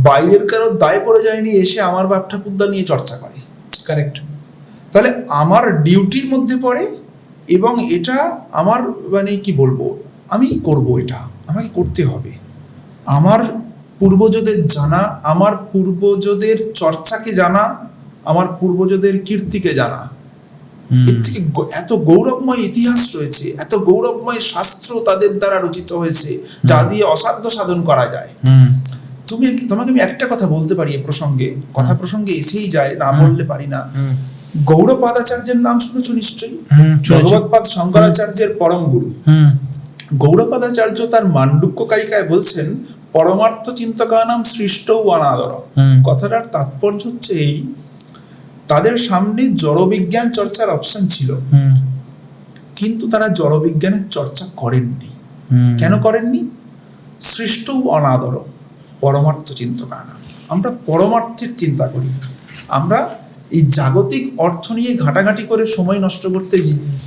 বাইরের কারো দায় পড়ে যায়নি এসে আমার বাপ ঠাকুরদা নিয়ে চর্চা করে, কারেক্ট, তাহলে আমার ডিউটির মধ্যে পড়ে, এবং এটা আমার মানে কি বলবো, আমি করব, এটা আমাকে করতে হবে। আমার পূর্বজদের জানা, আমার পূর্বজদের চর্চাকে জানা, আমার পূর্বজদের কীর্তিকে জানা, এর থেকে এত গৌরবময় ইতিহাস রয়েছে, এত গৌরবময় শাস্ত্র তাদের দ্বারা রচিত হয়েছে, যা দিয়ে অসাধ্য সাধন করা যায়। তোমাকে আমি একটা কথা বলতে পারি এ প্রসঙ্গে, প্রসঙ্গে এসেই যায়, না বললে পারি না। গৌড়পাদাচার্যের নাম শুনেছো নিশ্চয়ই, ভগবৎপাদ শঙ্করাচার্যের পরম গুরু। গৌড়পাদাচার্য তার মান্ডুক্য কারিকায় বলছেন, পরমার্থ চিন্তকানাম সৃষ্ট অনাদর। কথাটার তাৎপর্য হচ্ছে এই, তাদের সামনে জড়বিজ্ঞান চর্চার অপশন ছিল, কিন্তু তারা জড়বিজ্ঞানের চর্চা করেননি। কেন করেননি? সৃষ্ট অনাদর পরমার্থ চিন্তকানাম। আমরা পরমার্থের চিন্তা করি। আমরা এই জাগতিক অর্থ নিয়ে ঘাটাঘাটি করে সময় নষ্ট করতে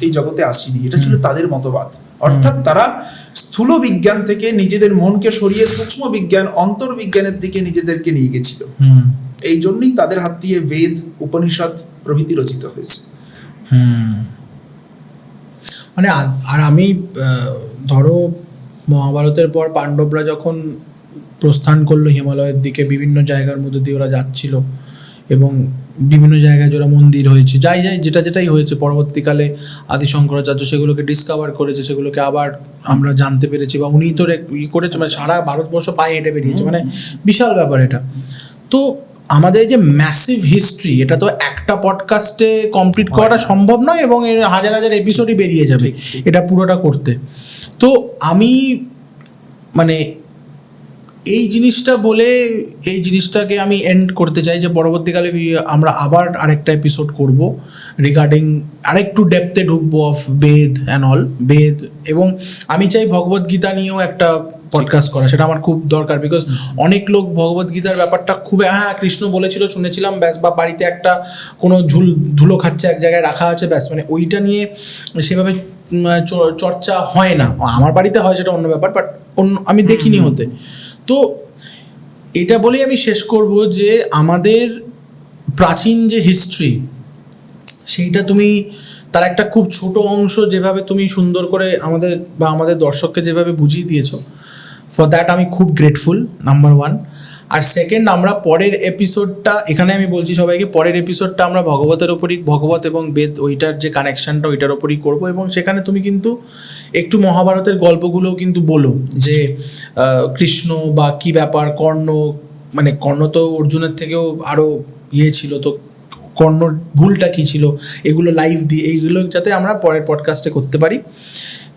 এই জগতে আসিনি, এটা ছিল তাদের মতবাদ। অর্থাৎ তারা স্থূল বিজ্ঞান থেকে নিজেদের মনকে সরিয়ে সূক্ষ্ম বিজ্ঞান, অন্তর্বিজ্ঞানের দিকে নিজেদেরকে নিয়ে গেছিল। এই জন্যই তাদের হাত দিয়ে বেদ, উপনিষদ প্রভৃতি রচিত হয়েছে। মানে আর আমি ধরো মহাভারতের পর পাণ্ডবরা যখন প্রস্থান করলো হিমালয়ের দিকে, বিভিন্ন জায়গার মধ্যে দিয়ে ওরা যাচ্ছিল এবং বিভিন্ন জায়গায় যারা মন্দির হয়েছে, যেটাই হয়েছে, পরবর্তীকালে আদি শঙ্করাচার্য সেগুলোকে ডিসকভার করেছে, সেগুলোকে আবার আমরা জানতে পেরেছি, বা উনি তো করেছে, মানে সারা ভারতবর্ষ পায়ে হেঁটে বেরিয়েছে, মানে বিশাল ব্যাপার এটা। তো আমাদের যে ম্যাসিভ হিস্ট্রি, এটা তো একটা পডকাস্টে কমপ্লিট করা সম্ভব নয়, এবং এর হাজার হাজার এপিসোডই বেরিয়ে যাবে এটা পুরোটা করতে। তো আমি মানে এই জিনিসটা বলে এই জিনিসটাকে আমি এন্ড করতে চাই যে পরবর্তীকালে আমরা আবার আরেকটা এপিসোড করব রিগার্ডিং আরেকটু ডেপথে ঢুকবো অফ বেদ অ্যান্ড অল, বেদ, এবং আমি চাই ভগবদ্গীতা নিয়েও একটা পডকাস্ট করা, সেটা আমার খুব দরকার। বিকজ অনেক লোক ভগবদ্গীতার ব্যাপারটা খুব কৃষ্ণ বলেছিল শুনেছিলাম ব্যাস, বা বাড়িতে একটা কোনো ধুলো খাচ্ছে এক জায়গায় রাখা আছে ব্যাস, মানে ওইটা নিয়ে সেভাবে চর্চা হয় না। আমার বাড়িতে হয়, সেটা অন্য ব্যাপার, বাট আমি দেখিনি হতে। তো এটা বলেই আমি শেষ করব যে আমাদের প্রাচীন যে হিস্ট্রি, সেইটা তুমি তার একটা খুব ছোট অংশ যেভাবে তুমি সুন্দর করে আমাদের দর্শককে যেভাবে বুঝিয়ে দিয়েছো, ফর দ্যাট আমি খুব গ্রেটফুল, নাম্বার ওয়ান। আর সেকেন্ড, আমরা পরের এপিসোডটা, এখানে আমি বলছি সবাইকে, পরের এপিসোডটা আমরা ভগবতের ওপরই, ভগবত এবং বেদ ওইটার যে কানেকশনটা ওইটার ওপরই করবো, এবং সেখানে তুমি কিন্তু একটু মহাভারতের গল্পগুলোও কিন্তু বলো যে কৃষ্ণ বা কি ব্যাপার, কর্ণ তো অর্জুনের থেকেও আরও ছিল, তো কর্ণর ভুলটা কী ছিল, এগুলো লাইভ দিয়ে, এইগুলো যাতে আমরা পরের পডকাস্টে করতে পারি।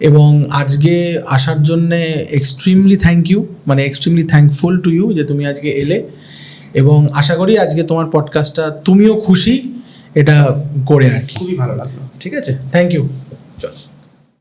এবং আজকে আসার জন্যে এক্সট্রিমলি থ্যাংক ইউ, মানে এক্সট্রিমলি থ্যাঙ্কফুল টু ইউ যে তুমি আজকে এলে, এবং আশা করি আজকে তোমার পডকাস্টটা তুমিও খুশি এটা করে আর কি। খুবই ভালো লাগলো। ঠিক আছে, থ্যাংক ইউ। চল।